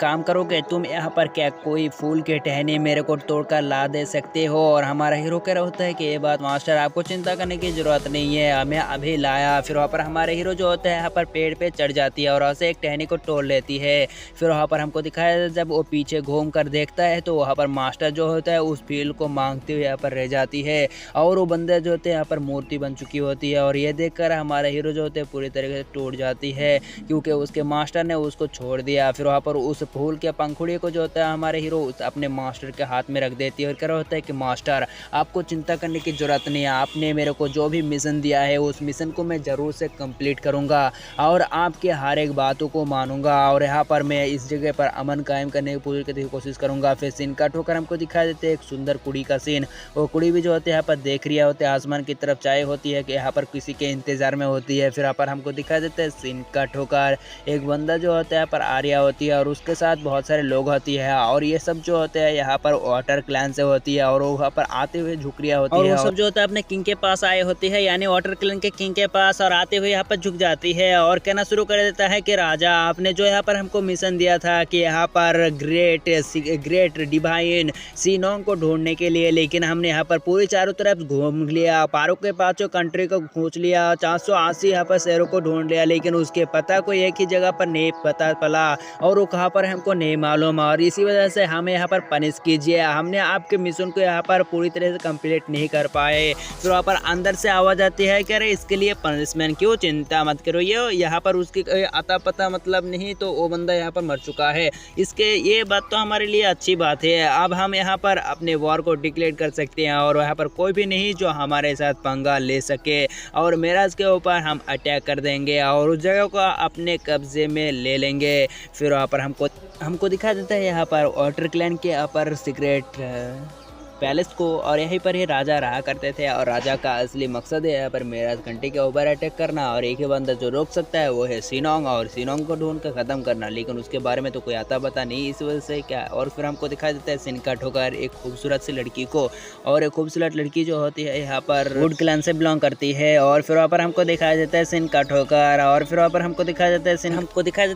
काम करोगे, तुम यहाँ पर क्या कोई फूल के टहनी मेरे को तोड़कर ला दे सकते हो। और हमारा हीरो कह रहा होता है कि ये बात मास्टर आपको चिंता करने की ज़रूरत नहीं है, मैं अभी लाया। फिर वहाँ पर हमारे हीरो जो होता है यहाँ पर पेड़ पे चढ़ जाती है और वहाँ से एक टहनी को तोड़ लेती है। फिर वहाँ पर हमको दिखाया जब वो पीछे घूम कर देखता है तो वहाँ पर मास्टर जो होता है उस फील को मांगते हुए यहाँ पर रह जाती है और वो बंदे जो होते हैं यहाँ पर मूर्ति बन चुकी होती है। और ये देखकर हमारे हीरो जो होते हैं पूरी तरीके से टूट जाती है, क्योंकि उसके मास्टर ने उसको छोड़ दिया। फिर वहाँ पर उस फूल के पंखुड़ी को जो होता है हमारे हीरो अपने मास्टर के हाथ में रख देती है और कह रहा होता है कि मास्टर, आपको चिंता करने की ज़रूरत नहीं है, आपने मेरे को जो भी मिशन दिया है उस मिशन को मैं ज़रूर से कंप्लीट करूँगा और आपके हर एक बातों को मानूंगा और यहाँ पर मैं इस जगह पर अमन कायम करने की पूरी कोशिश करूँगा। फिर सीन कट होकर हमको दिखाई देते हैं एक सुंदर कुड़ी का सीन। वो कुड़ी भी जो होती है यहाँ पर देख रही होते हैं आसमान की तरफ, चाहे होती है कि यहाँ पर किसी के इंतज़ार में होती है। फिर यहाँ पर हमको दिखाई देते हैं सीन कट होकर एक बंदा जो होता है यहाँ पर आर्या होती है और उसके साथ बहुत सारे लोग होती है और ये सब जो होते हैं यहाँ पर वाटर क्लैन से होती है और वो यहाँ पर आते हुए झुकरिया होती है और वो सब जो होता है अपने किंग के पास आए होती है, यानी वाटर क्लैन के किंग के पास, और आते हुए यहाँ पर झुक जाती है और कहना शुरू कर देता है कि राजा, आपने जो यहाँ पर हमको मिशन दिया था कि यहाँ पर ग्रेट डिवाइन सीनोंग को ढूंढने के लिए, लेकिन हमने यहाँ पर पूरी चारों तरफ घूम लिया, पारों के पांचों कंट्री को खोज लिया, 480 यहाँ पर शहरों को ढूंढ लिया, लेकिन उसके पता को एक ही जगह पर नहीं पता पला और वो कहाँ पर हमको नहीं मालूम और इसी वजह से हमें यहाँ पर पनिश कीजिए, हमने आपके मिशन को यहाँ पर पूरी तरह से कंप्लीट नहीं कर पाए। फिर वहाँ पर अंदर से आवाज़ आती है कि अरे इसके लिए पनिशमेंट क्यों, चिंता मत करो, ये यहाँ पर उसकी आता पता मतलब नहीं, तो वो बंदा यहाँ पर मर चुका है, इसके ये बात तो हमारे लिए अच्छी बात है। अब हम यहाँ पर अपने वॉर को डिक्लेयर कर सकते हैं और यहाँ पर कोई भी नहीं जो हमारे साथ पंगा ले सके और मेराज के ऊपर हम अटैक कर देंगे और उस जगह को अपने कब्जे में ले लेंगे। फिर वहाँ पर हमको दिखा देता है यहाँ पर वाटर क्लैन के अपर सीक्रेट पैलेस को और यहीं पर ही राजा रहा करते थे और राजा का असली मकसद है यहाँ पर मेराज घंटी के ऊपर अटैक करना और एक ही बंदा जो रोक सकता है वो है सीनोंग और सीनोंग को ढूंढ कर ख़त्म करना, लेकिन उसके बारे में तो कोई आता पता नहीं, इस वजह से क्या। और फिर हमको दिखाई देता है सीन कट होकर एक खूबसूरत सी लड़की को और एक खूबसूरत लड़की जो होती है यहाँ पर वुड क्लैन से बिलोंग करती है और फिर वहाँ पर हमको दिखाई देता है सीन कट होकर और फिर वहाँ पर हमको दिखाई देता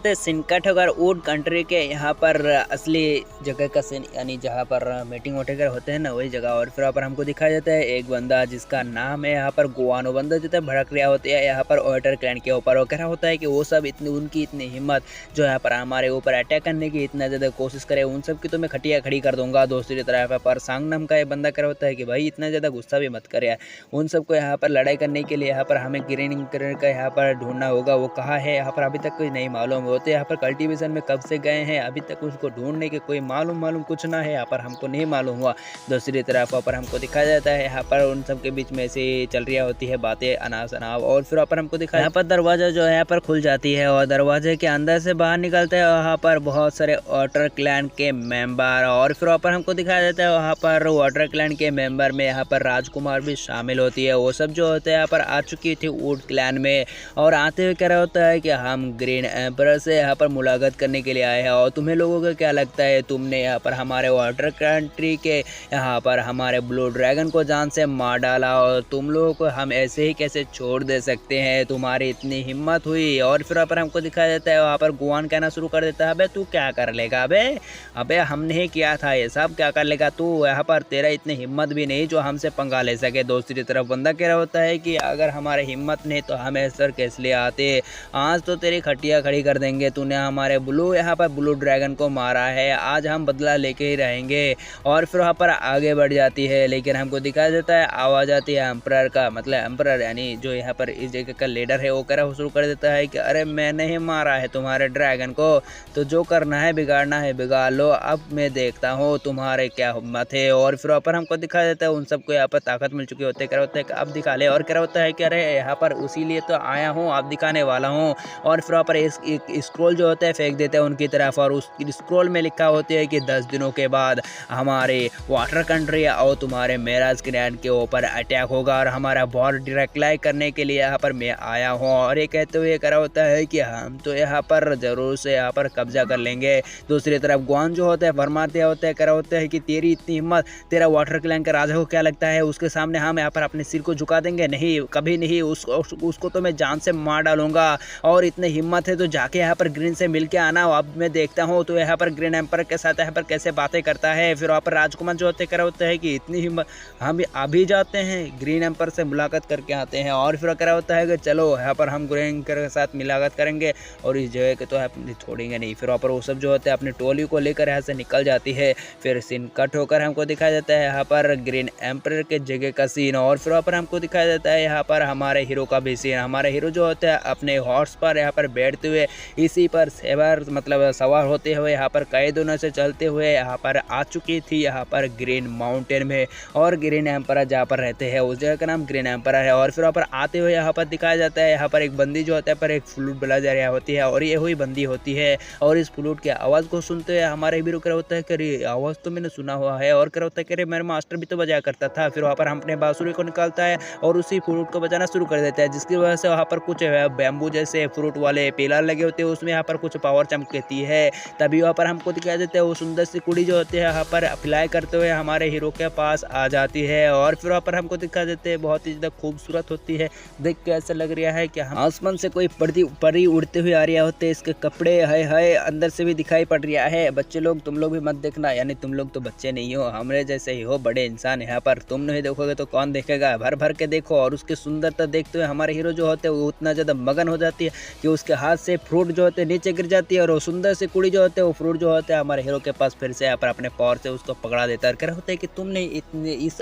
है सीन कट होकर वुड कंट्री के यहाँ पर असली जगह का सीन, यानी जहाँ पर मीटिंग वगैरह होते हैं ना वही जगह। और फिर यहाँ पर हमको दिखाया जाता है एक बंदा जिसका नाम है यहाँ पर गुआनो, बंदा जो है भड़क रहा होती है यहाँ पर वाटर क्लैन के ऊपर और कह रहा होता है कि वो सब उनकी इतनी हिम्मत जो यहाँ पर हमारे ऊपर अटैक करने की इतना ज़्यादा कोशिश करे, उन सब की तो मैं खटिया खड़ी कर दूंगा। दूसरी तरफ यहाँ पर सांग नाम का ये बंदा कह रहा होता है कि भाई इतना ज़्यादा गुस्सा भी मत करे, उन सबको यहाँ पर लड़ाई करने के लिए यहाँ पर हमें ग्रीन कलर का यहाँ पर ढूंढना होगा, वो कहाँ है यहाँ पर अभी तक कोई नहीं मालूम, होते यहाँ पर कल्टीवेशन में कब से गए हैं, अभी तक उसको ढूंढने के कोई मालूम कुछ ना है, यहाँ पर हमको नहीं मालूम हुआ। दूसरी तरफ पर हमको दिखाया जाता है यहाँ पर उन सब के बीच में से चल रही होती है बातें अनाप शनाप और फिर पर हमको दिखाया यहाँ पर दरवाजा जो है यहाँ पर खुल जाती है और दरवाजे के अंदर से बाहर निकलते हैं वहाँ पर बहुत सारे वाटर क्लैन के मेंबर और फिर पर हमको दिखाया जाता है वहाँ पर वाटर क्लैन के मेंबर में यहाँ पर राजकुमार भी शामिल होती है, वो सब जो होते हैं यहाँ पर आ चुकी थी वुड क्लैन में और आते हुए कह रहा होता है कि हम ग्रीन एम्परर से यहाँ पर मुलाकात करने के लिए आए हैं और तुम्हें लोगों को क्या लगता है, तुमने यहाँ पर हमारे वाटर कंट्री के यहाँ पर हमारे ब्लू ड्रैगन को जान से मार डाला और तुम लोगों को हम ऐसे ही कैसे छोड़ दे सकते हैं, तुम्हारी इतनी हिम्मत हुई। और फिर पर हमको दिखाया जाता है वहाँ पर गुआन कहना शुरू कर देता है, अबे तू क्या कर लेगा, अबे हमने ही किया था ये सब, क्या कर लेगा तू, यहाँ पर तेरा इतनी हिम्मत भी नहीं जो हमसे पंगा ले सके। दूसरी तरफ बंदा कह रहा होता है कि अगर हमारे हिम्मत नहीं तो हमें सर कैसे ले आते, आज तो तेरी खटिया खड़ी कर देंगे, तूने हमारे यहाँ पर ब्लू ड्रैगन को मारा है, आज हम बदला लेके ही रहेंगे। और फिर वहाँ पर आगे बढ़ जाती है, लेकिन हमको दिखाया देता है आवाज़ आती है एम्परर का, मतलब एम्परर यानी जो यहाँ पर इस जगह का लीडर है वो कह शुरू कर देता है कि अरे मैंने ही मारा है तुम्हारे ड्रैगन को, तो जो करना है बिगाड़ना है बिगाड़ लो, अब मैं देखता हूँ तुम्हारे क्या हिम्मत है। और फिर वहाँ पर हमको दिखाया देता है उन सबको यहाँ पर ताकत मिल चुकी होती है, कह रहा होता है कि अब दिखा ले, और कह रहा होता है कि अरे यहाँ पर उसी लिए तो आया हूँ, अब दिखाने वाला हूँ। और फिर वहाँ पर एक स्क्रोल जो होता है फेंक देते हैं उनकी तरफ और उस स्क्रोल में लिखा होता है कि 10 दिनों के बाद हमारे वाटर कंट्री और तुम्हारे मेराज ग्रैंड के ऊपर अटैक होगा और हमारा वॉर डिक्लेयर करने के लिए यहाँ पर मैं आया हूँ। और ये कहते हुए कह रहा होता है कि हम तो यहाँ पर ज़रूर से यहाँ पर कब्जा कर लेंगे। दूसरी तरफ गुआन जो होता है फरमाते होते हैं, कह रहा होता है कि तेरी इतनी हिम्मत, तेरा वाटर क्लैन का राजा को क्या लगता है उसके सामने हम यहाँ पर अपने सिर को झुका देंगे, नहीं कभी नहीं, उसको तो मैं जान से मार डालूंगा। और इतनी हिम्मत है तो जाके यहाँ पर ग्रीन से मिल के आना, अब मैं देखता हूँ तो यहाँ पर ग्रीन एम्पर के साथ यहाँ पर कैसे बातें करता है। फिर वहाँ पर राजकुमार जो होते हैं करा होता है कि इतनी हिम्मत, हम अभी जाते हैं ग्रीन एम्पर से मुलाकात करके आते हैं। और फिर करा होता है कि चलो यहाँ पर हम ग्रीन एम्पर के साथ मुलाकात करेंगे और इस जगह के तो हम छोड़ेंगे नहीं। फिर वहाँ पर वो सब जो होते हैं अपनी टोली को लेकर यहाँ से निकल जाती है। फिर सीन कट होकर हमको दिखाया जाता है यहाँ पर ग्रीन एम्पर के जगह का सीन। और फिर वहाँ पर हमको दिखाया जाता है यहाँ पर हमारे हीरो का भी सीन। हमारे हीरो जो होते हैं अपने हॉर्स पर यहाँ पर बैठते हुए, इसी पर सवार होते हुए यहाँ पर कई दिनों से चलते हुए यहाँ पर आ चुकी थी यहाँ पर ग्रीन माउंटेन में। और ग्रीन एम्पर जहाँ पर रहते हैं उस जगह का नाम ग्रीन एम्पर है। और फिर वहाँ पर आते हुए यहाँ पर दिखाया जाता है यहाँ पर एक बंदी जो होता है पर एक फ्लूट बजा जा रही होती है और ये हुई बंदी होती है। और इस फ्लूट की आवाज़ को सुनते हुए हमारे हीरो क्या होता है कि आवाज़ तो मैंने सुना हुआ है। और क्या होता है कि मेरा मास्टर भी तो बजाया करता था। फिर वहाँ पर हम अपने बांसुरी को निकालता है और उसी फ्लूट को बजाना शुरू कर देता है, जिसकी वजह से वहाँ पर कुछ बैम्बू जैसे फ्रूट वाले पिलर लगे होते हैं, उसमें यहाँ पर कुछ पावर चमकती है। तभी वहाँ पर हमको दिखाया देता है वो सुंदर सी कुड़ी जो होती है यहाँ पर अप्लाई करते हुए हमारे हीरो के पास आ जाती है। और फिर वहाँ पर हमको दिखा देते हैं बहुत ही ज़्यादा खूबसूरत होती है। देख के ऐसा लग रहा है कि हम आसमान से कोई परी उड़ते हुए आ रहा होते हैं। इसके कपड़े है अंदर से भी दिखाई पड़ रहा है। बच्चे लोग तुम लोग भी मत देखना, यानी तुम लोग तो बच्चे नहीं हो, हमारे जैसे ही हो बड़े इंसान। यहाँ पर तुम नहीं देखोगे तो कौन देखेगा, भर भर के देखो। और उसकी सुंदरता देखते हुए हमारे हीरो जो होते हैं वो उतना ज़्यादा मगन हो जाती है कि उसके हाथ से फ्रूट जो होते हैं नीचे गिर जाती है। और वो सुंदर सी कुड़ी जो होते हैं वो फ्रूट जो होते हैं हमारे हीरो के पास फिर से यहाँ पर अपने पावर से उसको पकड़ा देता है। कह रहा होता है कि तुमने इतने इस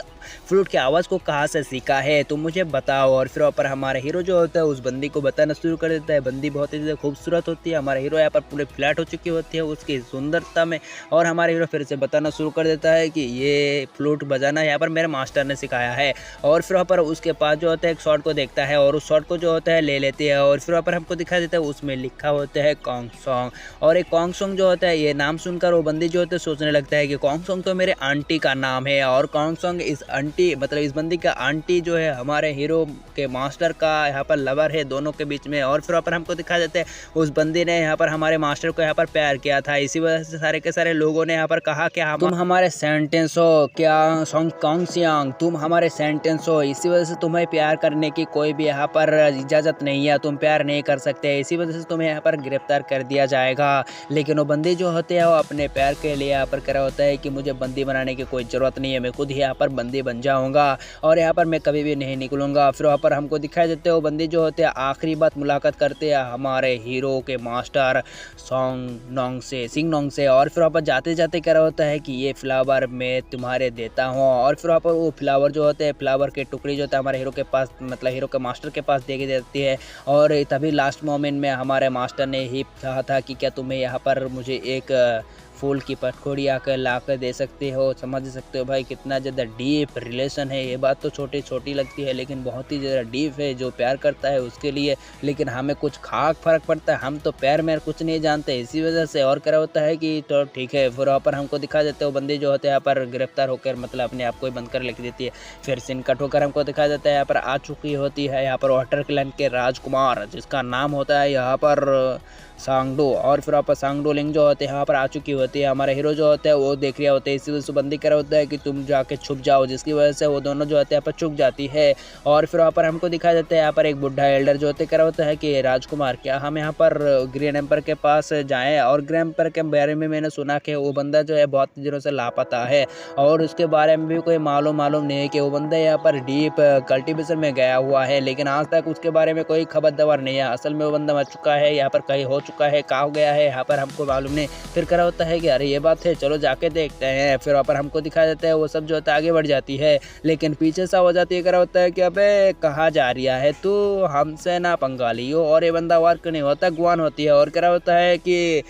फ्रूट की आवाज़ को कहाँ से सीखा है, तुम मुझे बताओ। और फिर वहाँ पर हमारे हीरो जो होता है उस बंदी को बताना शुरू कर देता है। बंदी बहुत ही ज़्यादा खूबसूरत होती है। हमारे हीरो यहाँ पर पूरे फ्लैट हो चुकी होती है उसकी सुंदरता में। और हमारे हीरो फिर से बताना शुरू कर देता है कि ये फ्लूट बजाना यहाँ पर मेरे मास्टर ने सिखाया है। और फिर वहाँ पर उसके पास जो होता है एक शॉट को देखता है और उस शॉट को जो होता है ले लेती है। और फिर वहाँ पर हमको दिखा देता है उसमें लिखा होता है कॉन्ग सॉन्ग। और एक कॉन्ग सॉन्ग जो होता है ये नाम सुनकर वो बंदी जो होता है सोचने लगता है कि कॉन्ग सॉन्ग तो मेरे आंटी का नाम है। और कॉन्ग सॉन्ग इस आंटी मतलब इस बंदी का आंटी जो है हमारे हीरो के मास्टर का यहाँ पर लवर है दोनों के बीच में। और फिर वहाँ पर हमको दिखा देते हैं उस बंदी ने यहाँ पर हमारे मास्टर को यहाँ पर प्यार किया था, इसी वजह से सारे के सारे लोगों ने यहाँ पर कहा कि तुम हमारे सेंटेंस हो, क्या सॉन्ग कॉन्ग सियांग तुम हमारे सेंटेंस हो, इसी वजह से तुम्हें प्यार करने की कोई भी यहाँ पर इजाज़त नहीं है, तुम प्यार नहीं कर सकते, इसी वजह से तुम्हें यहाँ पर गिरफ्तार कर दिया जाएगा। लेकिन वो बंदी जो होते हैं वो अपने प्यार के लिए यहाँ पर करा होता है कि मुझे बंदी बनाने की कोई ज़रूरत नहीं है, मैं खुद ही यहाँ पर बंदी बन जाऊँगा और यहाँ पर मैं कभी भी नहीं निकलूँगा। फिर वहाँ पर हमको दिखाई देते वो बंदी जो होते हैं आखिरी बात मुलाकात करते हैं हमारे हीरो के मास्टर सिंग नोंग से। और फिर वहाँ पर जाते जाते क्या होता है कि ये फ्लावर मैं तुम्हारे देता हूँ। और फिर वहाँ पर वो फ्लावर जो होते हैं फ्लावर के टुकड़ी जो होता है हमारे हीरो के पास मतलब हीरो के मास्टर के पास दे देती है। और तभी लास्ट मोमेंट में हमारे मास्टर ने ही कहा था कि क्या तुम्हें यहाँ पर मुझे एक फूल की पटखोड़ी आकर ला कर दे सकते हो। समझ सकते हो भाई कितना ज़्यादा डीप रिलेशन है। ये बात तो छोटी छोटी लगती है लेकिन बहुत ही ज़्यादा डीप है जो प्यार करता है उसके लिए। लेकिन हमें कुछ खाक फर्क पड़ता है, हम तो प्यार में कुछ नहीं जानते, इसी वजह से। और क्या होता है कि तो ठीक है। फिर वहाँ पर हमको दिखा देते हो बंदी जो होते हैं यहाँ पर गिरफ्तार होकर मतलब अपने आप को ही बंद कर लिख देती है। फिर सीन कट होकर हमको दिखा देता है यहाँ पर आ चुकी होती है यहाँ पर वाटर क्लैन के राजकुमार जिसका नाम होता है यहाँ पर सांगडो। और फिर वहाँ पर सांगडो लिंग जो होते हैं यहाँ पर आ चुकी होती है। हमारे हीरो जो होते हैं वो देख रहा होता है, इसी वजह से बंदी कर होता है कि तुम जाके छुप जाओ, जिसकी वजह से वो दोनों जो होते हैं यहाँ पर छुप जाती है। और फिर वहाँ पर हमको दिखा देता है यहाँ पर एक बुढ़ा एल्डर जो होते कर होता है कि राजकुमार क्या हम यहाँ पर ग्रीन एम्पर के पास जाएँ। और ग्रीन एम्पर के बारे में मैंने सुना कि वो बंदा जो है बहुत दिनों से लापता है और उसके बारे में भी कोई मालूम नहीं है कि वो बंदा यहाँ पर डीप कल्टीवेशन में गया हुआ है, लेकिन आज तक उसके बारे में कोई खबरदार नहीं है। असल में वो बंदा मर चुका है, यहाँ पर कहीं हो चुका है, कहाँ हो गया है यहाँ पर हमको मालूम नहीं। फिर करा होता है कि अरे ये बात है, चलो जाके देखते हैं। फिर वहाँ पर हमको दिखाया जाता है वो सब जो होता है आगे बढ़ जाती है, लेकिन पीछे सा हो जाती है। करा होता है कि अबे कहाँ जा रहा है तू, हमसे ना पंगा लियो। और ये बंदा वर्क नहीं होता, गुआन होती है। और करा होता है कि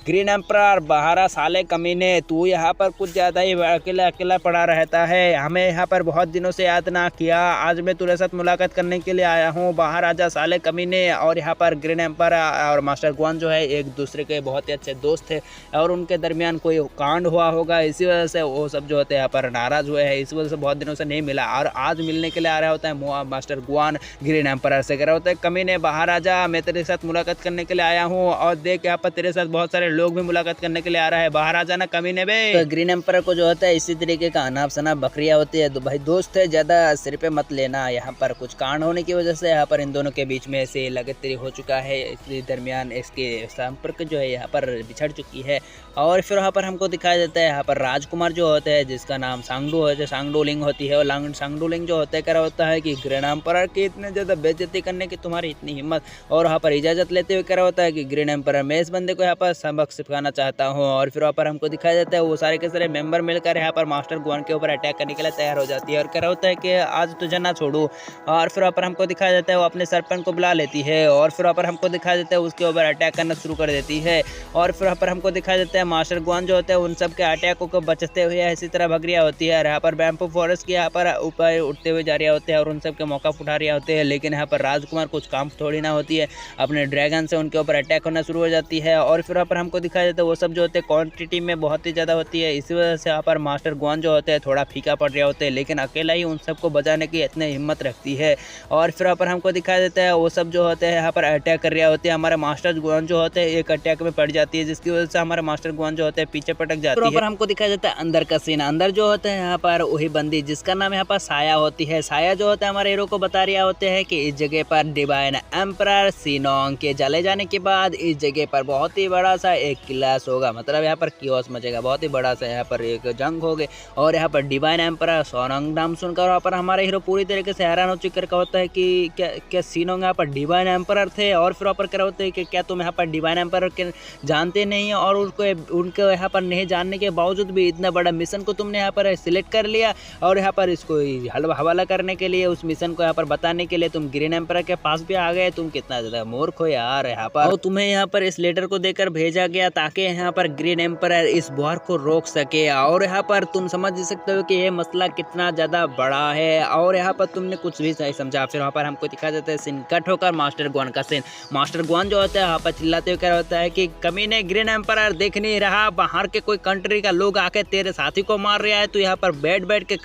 ग्रीन एम्पर बहारा साले कमीने, तू यहाँ पर कुछ ज़्यादा ही अकेला अकेला पड़ा रहता है, हमें यहाँ पर बहुत दिनों से याद ना किया, आज मैं तेरे साथ मुलाकात करने के लिए आया हूँ, बाहर आजा साले कमीने। और यहाँ पर ग्रीन एम्पर और मास्टर गुआन जो है एक दूसरे के बहुत ही अच्छे दोस्त थे और उनके दरमियान कोई कांड हुआ होगा, इसी वजह से वो सब जो होते हैं यहाँ पर नाराज़ हुए हैं, इस वजह से बहुत दिनों से नहीं मिला और आज मिलने के लिए आ रहा होता है मास्टर गुआन ग्रीन एम्पर से। कह रहा होता है कमीने बाहर आजा, मैं तेरे साथ मुलाकात करने के लिए आया हूँ और देख यहाँ पर तेरे साथ बहुत सारे लोग भी मुलाकात करने के लिए आ रहा है, बाहर आ जाना कमीने बे। तो ग्रीन एम्पर को जो होता है इसी तरीके का अनाप शनाप बकरियां होती है। तो भाई दोस्त है, ज़्यादा सिर पे मत लेना। यहाँ पर कुछ कांड होने की वजह से यहाँ पर इन दोनों के बीच में से लगातार हो चुका है। इसी दरमियान इसके संपर्क जो है यहाँ पर बिछड़ चुकी है। और फिर वहाँ पर हमको दिखाया देता है यहाँ पर राजकुमार जो होते हैं, जिसका नाम सांगडू है, सांगडूलिंग होती है। और सांगडूलिंग जो होता है क्या होता है कि ग्रीन एम्पर की इतने ज़्यादा बेइज्जती करने की तुम्हारी इतनी हिम्मत, और वहाँ पर इजाज़त लेते हुए क्या होता है कि ग्रीन एम्पर मैं इस बंदे को यहाँ पर सबक सिखाना चाहता हूँ। और फिर वहाँ पर हमको दिखाया जाता है वो सारे के सारे मेंबर मिलकर यहाँ पर मास्टर गुआन के ऊपर अटैक करने के लिए तैयार हो जाती है। और क्या होता है कि आज तुझे ना छोड़ू। और फिर वहाँ पर हमको दिखाया जाता है वो अपने सरपंच को बुला लेती है। और फिर वहाँ पर हमको दिखाया जाता है उसके ऊपर अटैक करना शुरू कर देती है। और फिर वहाँ पर हमको दिखाया जाता है मास्टर गुआन जो होता है उन सब के अटैकों को बचते हुए इसी तरह भग रहा होती है। और यहाँ पर बैम्पू फॉरेस्ट के यहाँ पर ऊपर उठते हुए जा रहे होते हैं और उन सब के मौका उठा रहे होते हैं। लेकिन यहाँ पर राजकुमार कुछ काम थोड़ी ना होती है, अपने ड्रैगन से उनके ऊपर अटैक होना शुरू हो जाती है। और फिर वहाँ पर हमको दिखाया जाता है वो सब जो होते हैं क्वांटिटी में बहुत ही ज़्यादा होती है। इसी वजह से यहाँ पर मास्टर गुआन जो होते हैं थोड़ा फीका पड़ रहे होते हैं, लेकिन अकेला ही उन सबको बचाने की इतनी हिम्मत रखती है। और फिर यहाँ पर हमको दिखाया देता है वो सब जो होते हैं यहाँ पर अटैक कर रहे होते हैं। हमारे मास्टर गुआन जो होते हैं एक अटैक में पड़ जाती है, जिसकी वजह से हमारे मास्टर गुआन जो होते हैं पीछे पटक जाती है। पर हमको दिखाया जाता है अंदर का सीन। अंदर जो होते हैं यहाँ पर वही बंदी जिसका नाम यहाँ पर साया होती है। साया जो होता है हमारे हीरो को बता रहा होते हैं कि इस जगह पर डिवाइन एम्परर सीनोंग के चले जाने के बाद इस जगह पर बहुत ही बड़ा सा एक क्लैश होगा, मतलब यहाँ पर कियोस मचेगा, बहुत ही बड़ा सा यहाँ पर एक जंग होगी। और यहाँ पर डिवाइन एम्परर सोनोंग नाम सुनकर वहाँ पर हमारे हीरो पूरी तरीके से हैरान हो चुकर का होता है कि क्या सीनोंग यहाँ पर डिवाइन एम्परर थे। और फिर वहाँ पर क्या होता है कि क्या तुम यहाँ पर डिवाइन एम्परर के जानते नहीं, और उनको यहाँ पर नहीं जानने के बावजूद भी इतना बड़ा मिशन को तुमने यहाँ पर सिलेक्ट कर लिया। और यहाँ पर इसको हवाला करने के लिए, उस मिशन को यहाँ पर बताने के लिए तुम ग्रीन एम्परर के पास भी आ गए। तुम कितना ज़्यादा मूर्ख हो यार। यहाँ पर तुम्हें यहाँ पर इस लेटर को देकर भेजा गया ताकि यहाँ पर ग्रीन एम्परर इस वॉर को रोक सके। और यहाँ पर तुम समझ सकते हो कि ये मसला कितना ज़्यादा बड़ा है। और यहाँ पर तुमने कुछ भी सही समझा। फिर वहाँ पर हमको दिखा जाता है सीन कट होकर मास्टर गुआन का सीन। मास्टर गुआन जो होता है यहाँ पर चिल्लाते हुए क्या होता है कि कमीने ग्रीन एम्परर देख नहीं रहा, बाहर के कोई कंट्री का लोग आके तेरे साथी को मार रहा है, तो यहाँ पर बैठ के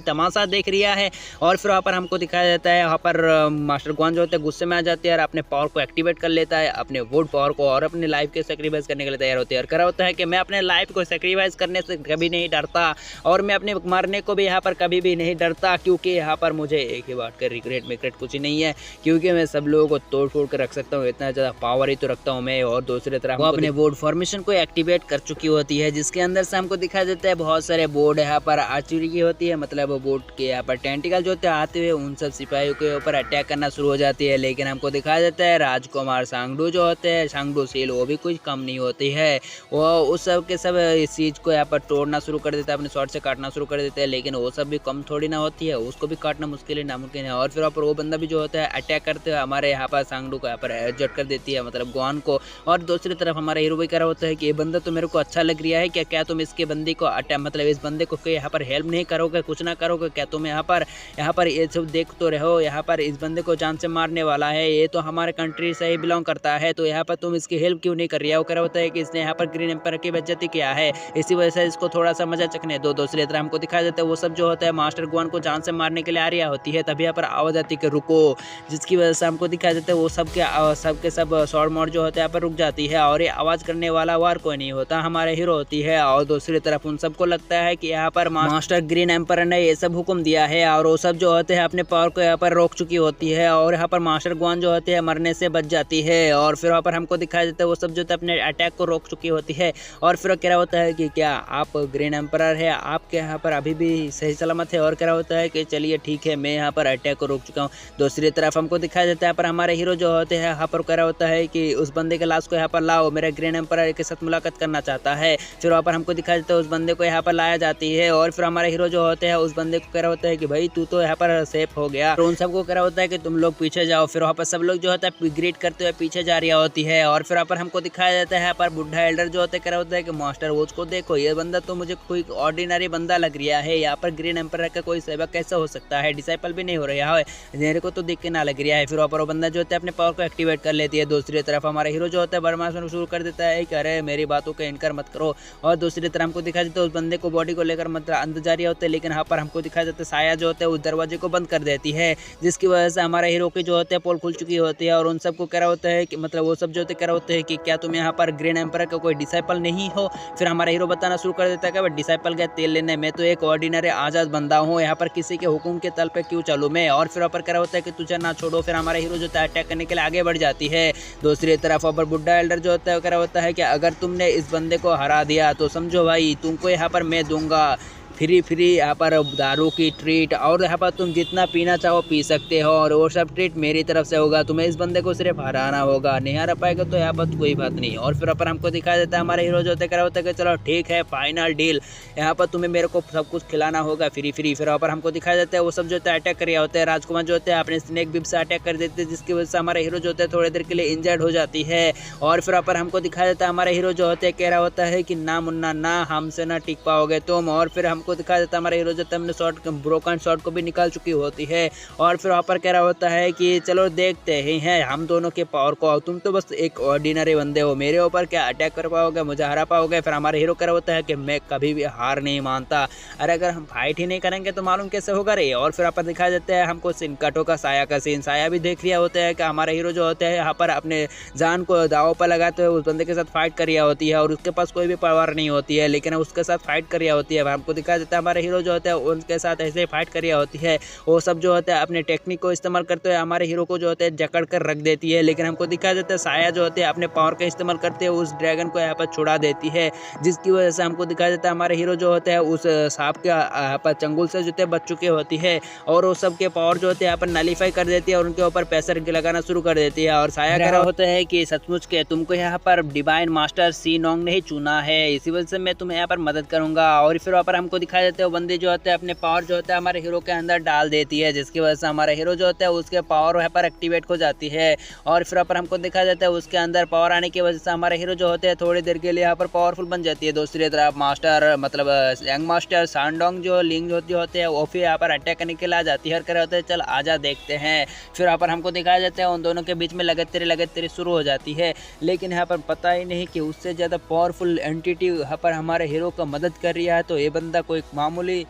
तमाशा देख रहा है। और फिर वहाँ पर हमको दिखाया जाता है यहाँ पर मास्टर गुआन जो होता है गुस्से में आ जाते हैं और अपने पावर को एक्टिवेट कर लेता है, अपने वुड पावर को, और अपनी लाइफ के सेक्रीफाइस करने के लिए तैयार होते हैं। और करा होता है कि मैं अपने लाइफ को सेक्रीफाइस करने से कभी नहीं डरता, और मैं अपने मारने को भी यहाँ पर कभी भी नहीं डरता, क्योंकि यहाँ पर मुझे एक ही बात का रिग्रेट कुछ ही नहीं है, क्योंकि मैं सब लोगों को तोड़ फोड़ कर रख सकता हूँ, इतना ज़्यादा पावर ही तो रखता हूँ मैं। और दूसरी तरफ वो अपने बोर्ड फॉर्मेशन को एक्टिवेट कर चुकी होती है, जिसके अंदर से हमको दिखाई देता है बहुत सारे बोर्ड यहाँ पर आ चुकी होती है, मतलब वो बोर्ड के यहाँ पर टेंटिकल जो होते हैं आते हुए उन सब सिपाहियों के ऊपर अटैक करना शुरू हो जाती है। लेकिन हमको दिखाया जाता है राजकुमार सांगडू जो होते हैं, सांगडू सील, वो भी कुछ कम नहीं होती है। वो उस सब के सब इस चीज़ को यहाँ पर तोड़ना शुरू कर देता है, अपने शॉर्ट से काटना शुरू कर देते हैं। लेकिन वो सब भी कम थोड़ी ना होती है, उसको भी काटना मुश्किल है, नामुमकिन है। और फिर वहाँ पर वो बंदा भी जो होता है अटैक करते हुए हमारे यहाँ पर सांगडू को यहाँ पर एडजस्ट कर देती है, मतलब गुआन को। और दूसरी तरफ हमारा हीरो भी कह रहा होता है कि ये बंदा तो मेरे को अच्छा लग रहा है, क्या तुम इसके बंदी को मतलब इस बंदे को यहाँ पर हेल्प नहीं करोगे, कुछ ना करोगे क्या? तुम यहाँ पर ये सब देख तो रहो, यहाँ पर इस बंदे को जान से मारने वाला है, ये तो हमारे कंट्री से ही बिलोंग करता है, तो यहाँ पर तुम इसकी हेल्प क्यों नहीं कर रही है? वो कह रहा होता है कि इसने यहाँ पर ग्रीन एम्पायर की बेइज्जती किया है, इसी वजह से इसको थोड़ा सा मजा चखने दो। दूसरी तरह हमको दिखाया जाता है वो सब जो होता है मास्टर गुआन को जान से मारने के लिए आ रही होती है, तभी यहाँ पर आवाज आती है कि रुको, जिसकी वजह से हमको दिखाया जाता है वो सबके सब शॉर्ट मोड जो होता है यहाँ पर रुक जाती है। और ये आवाज करने वाला वार कोई नहीं होता, हमारे हीरो होती है। और दूसरी तरफ उन सबको लगता है कि यहाँ पर मास्टर ग्रीन एम्पायर ने ये सब हुक्म दिया है, और वो सब जो होते हैं अपने पावर को यहाँ पर रोक चुकी होती है, और यहाँ पर मास्टर गुआन जो होते हैं मरने से बच जाती है। और फिर वहाँ पर हमको दिखाया जाता है वो सब जो अपने अटैक को रोक चुकी होती है। और फिर क्या होता है कि क्या आप ग्रीन एम्पायर है, आपके यहाँ पर अभी भी सही सलामत है? और क्या होता है कि चलिए ठीक है, मैं यहाँ पर अटैक को रोक चुका हूँ। दूसरी तरफ हमको दिखाया जाता है यहाँ पर हमारे हीरो जो होते हैं यहाँ पर कह रहा होता है कि उस बंदे के लाश को यहाँ पर लाओ, मेरा ग्रीन एम्पायर के साथ मुलाकात करना चाहता है। फिर वहाँ पर हमको दिखाया जाता है उस बंदे को यहाँ पर लाया जाती है। और फिर हमारे हीरो जो होते हैं उस बंदे को कह रहा होता है कि भाई तू तो यहाँ पर सेफ हो गया, तो उन सबको कह रहा होता है कि तुम लोग पीछे जाओ। फिर वहाँ पर सब लोग जो होता है ग्रीट करते हुए पीछे जा रही होती है। और फिर वहाँ पर हमको दिखाया जाता है यहाँ पर बुढ़ा एल्डर जो होता है कह रहा होता है कि मास्टर वो उसको देखो, ये बंदा तो मुझे कोई ऑर्डिनरी बंदा लग रहा है, यहाँ पर ग्रीन एम्पायर का कोई सेवक कैसा हो सकता है, डिसाइपल भी नहीं हो रहा है, मेरे को तो देख के ना लग रहा है। फिर वहाँ पर वो बंदा जो होता है अपने पावर को एक्टिवेट कर लेती है। दूसरी तरफ हमारा हीरो जो होता है बदमाश होना शुरू कर देता है कि अरे मेरी बातों का इनकार मत करो। और दूसरी तरफ हमको दिखाया जाता है उस बंदे को बॉडी को लेकर मतलब अंदर जा रही होते हैं, लेकिन यहाँ पर हमको दिखाया जाता है साया जो होता है उस दरवाजे को बंद कर देती है, जिसकी वजह से हमारे हीरो की जो होते हैं पोल खुल चुकी होती है। और उन सबको कह रहा होता है कि मतलब वो सब जो होते कह रहा होते हैं कि क्या तुम यहाँ पर ग्रीन एम्पर का कोई डिसाइपल नहीं हो। फिर हमारा हीरो बताना शुरू कर देता है कि डिसाइपल का तेल लेने, मैं तो एक ऑर्डिनरी आज़ाद बंदा हूँ, यहाँ पर किसी के हुक्म के तल पे क्यों चलूँ मैं। और फिर ऊपर क्या होता है कि तुझे ना छोड़ो। फिर हमारा हीरो जो है अटैक करने के लिए आगे बढ़ जाती है। दूसरी तरफ ऊपर बुड्ढा एल्डर जो होता है क्या होता है कि अगर तुमने इस बंदे को हरा दिया तो समझो भाई तुमको यहाँ पर मैं दूंगा फ्री यहाँ पर दारू की ट्रीट, और यहाँ पर तुम जितना पीना चाहो पी सकते हो, और वो सब ट्रीट मेरी तरफ से होगा। तुम्हें इस बंदे को सिर्फ हराना होगा, नहीं हरा पाएगा तो यहाँ पर कोई बात नहीं। और फिर पर हमको दिखा देता है हमारा हीरो जो होता है कि चलो ठीक है फाइनल डील, यहाँ पर तुम्हें मेरे को सब कुछ खिलाना होगा फ्री। फिर पर हमको दिखाया जाता है वो सब जो होता है अटैक कर रहा होता है। राजकुमार जो होते हैं अपने स्नेक बिप से अटैक कर देते हैं, जिसकी वजह से हमारा हीरो जो होता है थोड़ी देर के लिए इंजर्ड हो जाती है। और फिर पर हमको दिखाया जाता है हमारा हीरो जो होते हैं कह रहा होता है कि ना मुन्ना ना, हमसे ना टिक पाओगे तुम। और फिर हमको दिखाया जाता है हमारा हीरो जो हमने शॉट ब्रोकन शॉट को भी निकाल चुकी होती है। और फिर वहाँ पर कह रहा होता है कि चलो देखते ही हैं हम दोनों के पावर को, तुम तो बस एक ऑर्डिनरी बंदे हो, मेरे ऊपर क्या अटैक कर पाओगे, मुझे हरा पाओगे। फिर हमारा हीरो कह रहा होता है कि मैं कभी भी हार नहीं मानता, अरे अगर हम फाइट ही नहीं करेंगे तो मालूम कैसे होगा रे। और फिर यहाँ पर दिखाया जाता है हमको सिनकटो का साया का सीन, साया भी देख लिया होता है कि हमारा हीरो जो होता है यहाँ पर अपने जान को दाव पर लगाते हुए उस बंदे के साथ फाइट कर रहा होती है, और उसके पास कोई भी पावर नहीं होती है, लेकिन उसके साथ फाइट कर रहा होती है। हमको दिखाया जाता है हमारा हीरो जो होता है उनके साथ ऐसे फाइट कर रहा होती है, वो सब जो होता है अपने टेक्निक को इस्तेमाल करते हुए हमारे हीरो को जो होता है जकड़ कर रख देती है। लेकिन हमको दिखाया जाता है साया जो होते हैं अपने पावर का इस्तेमाल करते हुए उस ड्रैगन को यहाँ पर छुड़ा देती है, जिसकी वजह से हमको दिखाया जाता है हमारे हीरो जो होता है उस सांप के यहाँ पर चंगुल से जो होते बच चुके होती है, और वो सब के पावर जो होते हैं यहाँ पर नलीफाई कर देती है और उनके ऊपर प्रेशर लगाना शुरू कर देती है। और साया कह रहा होता है कि सचमुच के तुमको यहाँ पर डिवाइन मास्टर सी नोंग ने ही चुना है, इसी वजह से मैं तुम्हें यहाँ पर मदद करूंगा। और फिर वहाँ पर हमको दिखाया जाता है वो बंदे जो होते हैं अपने पावर जो होता है हमारे हीरो के अंदर डाल देती है, जिसकी वजह से हमारा हीरो जो होता है उसके पावर वहाँ पर एक्टिवेट हो जाती है। और फिर पर हमको दिखाया जाता है उसके अंदर पावर आने की वजह से हमारे हीरो जो होते हैं थोड़ी देर के लिए यहाँ पर पावरफुल बन जाती है। दूसरी तरफ मास्टर मतलब यंग मास्टर सांडोंग जो लिंग जो होते हैं वो फिर यहाँ पर अटैक करने के लिए आ जाती है और कह रहे होते हैं चल आजा देखते हैं। फिर यहाँ पर हमको दिखाया जाता है उन दोनों के बीच में लगातार शुरू हो जाती है, लेकिन यहाँ पर पता ही नहीं कि उससे ज़्यादा पावरफुल एंटिटी यहाँ पर हमारे हीरो का मदद कर रही है, तो ये बंदा कोई मामूली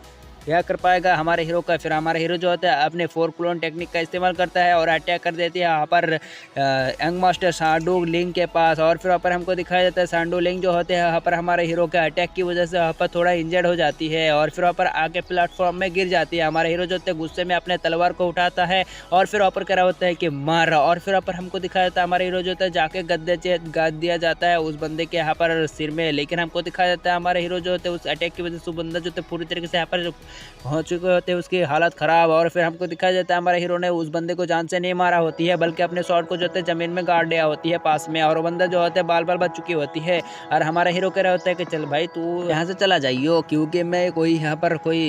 क्या कर पाएगा हमारे हीरो का। फिर हमारा हीरो जो होता है अपने 4 क्लोन टेक्निक का इस्तेमाल करता है और अटैक कर देती है यहाँ पर यंग मास्टर सांडू लिंग के पास। और फिर वहाँ पर हमको दिखाया जाता है सांडू लिंग जो होते हैं यहाँ पर हमारे हीरो के अटैक की वजह से वहाँ पर थोड़ा इंजर्ड हो जाती है, और फिर वहाँ पर आगे प्लेटफॉर्म में गिर जाती है। हमारा हीरो जो होता है गुस्से में अपने तलवार को उठाता है और फिर वहाँ पर कह रहा होता है कि मार। और फिर वहाँ पर हमको दिखाया जाता है हमारा हीरो जो होता है जाके गाद दिया जाता है उस बंदे के यहाँ पर सिर में, लेकिन हमको दिखाया जाता है हमारे हीरो जो होते हैं उस अटैक की वजह से बंदा जो होता है पूरी तरीके से यहाँ पर हो चुके होते हैं, उसकी हालत ख़राब। और फिर हमको दिखाया जाता है हमारे हीरो ने उस बंदे को जान से नहीं मारा होती है, बल्कि अपने शॉट को जो होता है ज़मीन में गाड़ दिया होती है पास में, और वो बंदा जो होता है बाल बाल बच चुकी होती है। और हमारा हीरो कह रहा होता है कि चल भाई तू यहाँ से चला जाइयो, क्योंकि मैं कोई यहाँ पर कोई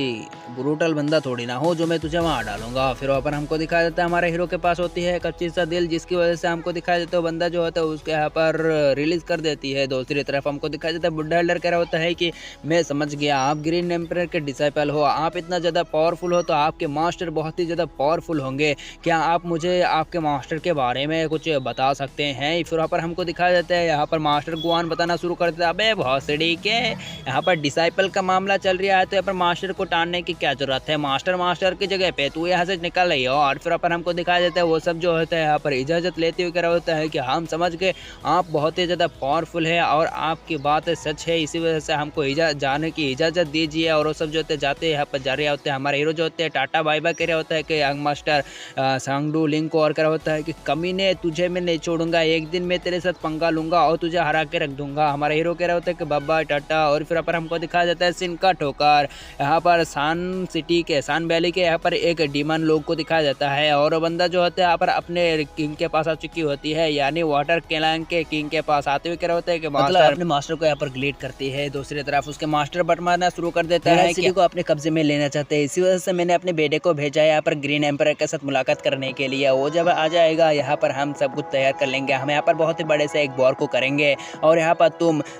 ब्रूटल बंदा थोड़ी ना हो जो मैं तुझे वहाँ डालूंगा। फिर वहाँ पर हमको दिखाया जाता है हमारे हीरो के पास होती है कच्ची सा दिल, जिसकी वजह से हमको दिखाया जाता है बंदा जो होता है उसके यहाँ पर रिलीज कर देती है। दूसरी तरफ हमको दिखाया जाता है बुड्ढा एल्डर कह रहा होता है कि मैं समझ गया आप ग्रीन एम्परर के डिसाइपल हो, आप इतना ज़्यादा पावरफुल हो तो आपके मास्टर बहुत ही ज़्यादा पावरफुल होंगे, क्या आप मुझे आपके मास्टर के बारे में कुछ बता सकते हैं। फिर वहाँ पर हमको दिखाया जाता है यहाँ पर मास्टर गुआन बताना शुरू कर देता है अबे भोसड़ी के यहाँ पर डिसाइपल का मामला चल रहा है, तो यहाँ पर मास्टर को टालने की क्या जरूरत है, मास्टर की जगह पे तू यहाँ से निकल रही हो। और फिर पर हमको दिखाया जाता है वो सब जो होता है यहाँ पर इजाज़त लेते हुए कह होता है कि हम समझ गए आप बहुत ही ज़्यादा पावरफुल है और आपकी बात सच है, इसी वजह से हमको जाने की इजाज़त दीजिए। और वो सब जो होते जाते यहाँ पर जा रहे होते हैं, हमारे हीरो जो होते हैं टाटा बाय बाय कह रहा होता है कि यंग मास्टर सांगडू लिंग को, और कह रहा होता है कि कमीने तुझे मैं नहीं छोड़ूंगा, एक दिन मैं तेरे साथ पंगा लूंगा और तुझे हरा के रख दूंगा। हमारा हीरो कह रहा होता है कि बाबा टाटा। और फिर पर हमको दिखाया जाता है सिनका ठोकर, यहाँ पर सान सिटी के सान वैली के यहाँ पर एक डीमन लोग को दिखाया जाता है, और वो बंदा जो होता है यहाँ पर अपने किंग के पास आ चुकी होती है, यानी वाटर कैलांग के किंग के पास आते हुए कह रहा होता है कि मास्टर अपने मास्टर को यहाँ पर ग्लीड करती है। दूसरी तरफ उसके मास्टर बट मारना शुरू कर देता है, सिटी को अपने कब्जे में लेना चाहते हैं, इसी वजह से मैंने अपने बेटे को भेजा है यहाँ पर ग्रीन एम्परर के साथ मुलाकात करने के लिए। वो जब आ जाएगा यहाँ पर हम सब कुछ तैयार कर लेंगे, हम यहाँ पर बहुत ही बड़े से एक वॉर को करेंगे, और यहाँ पर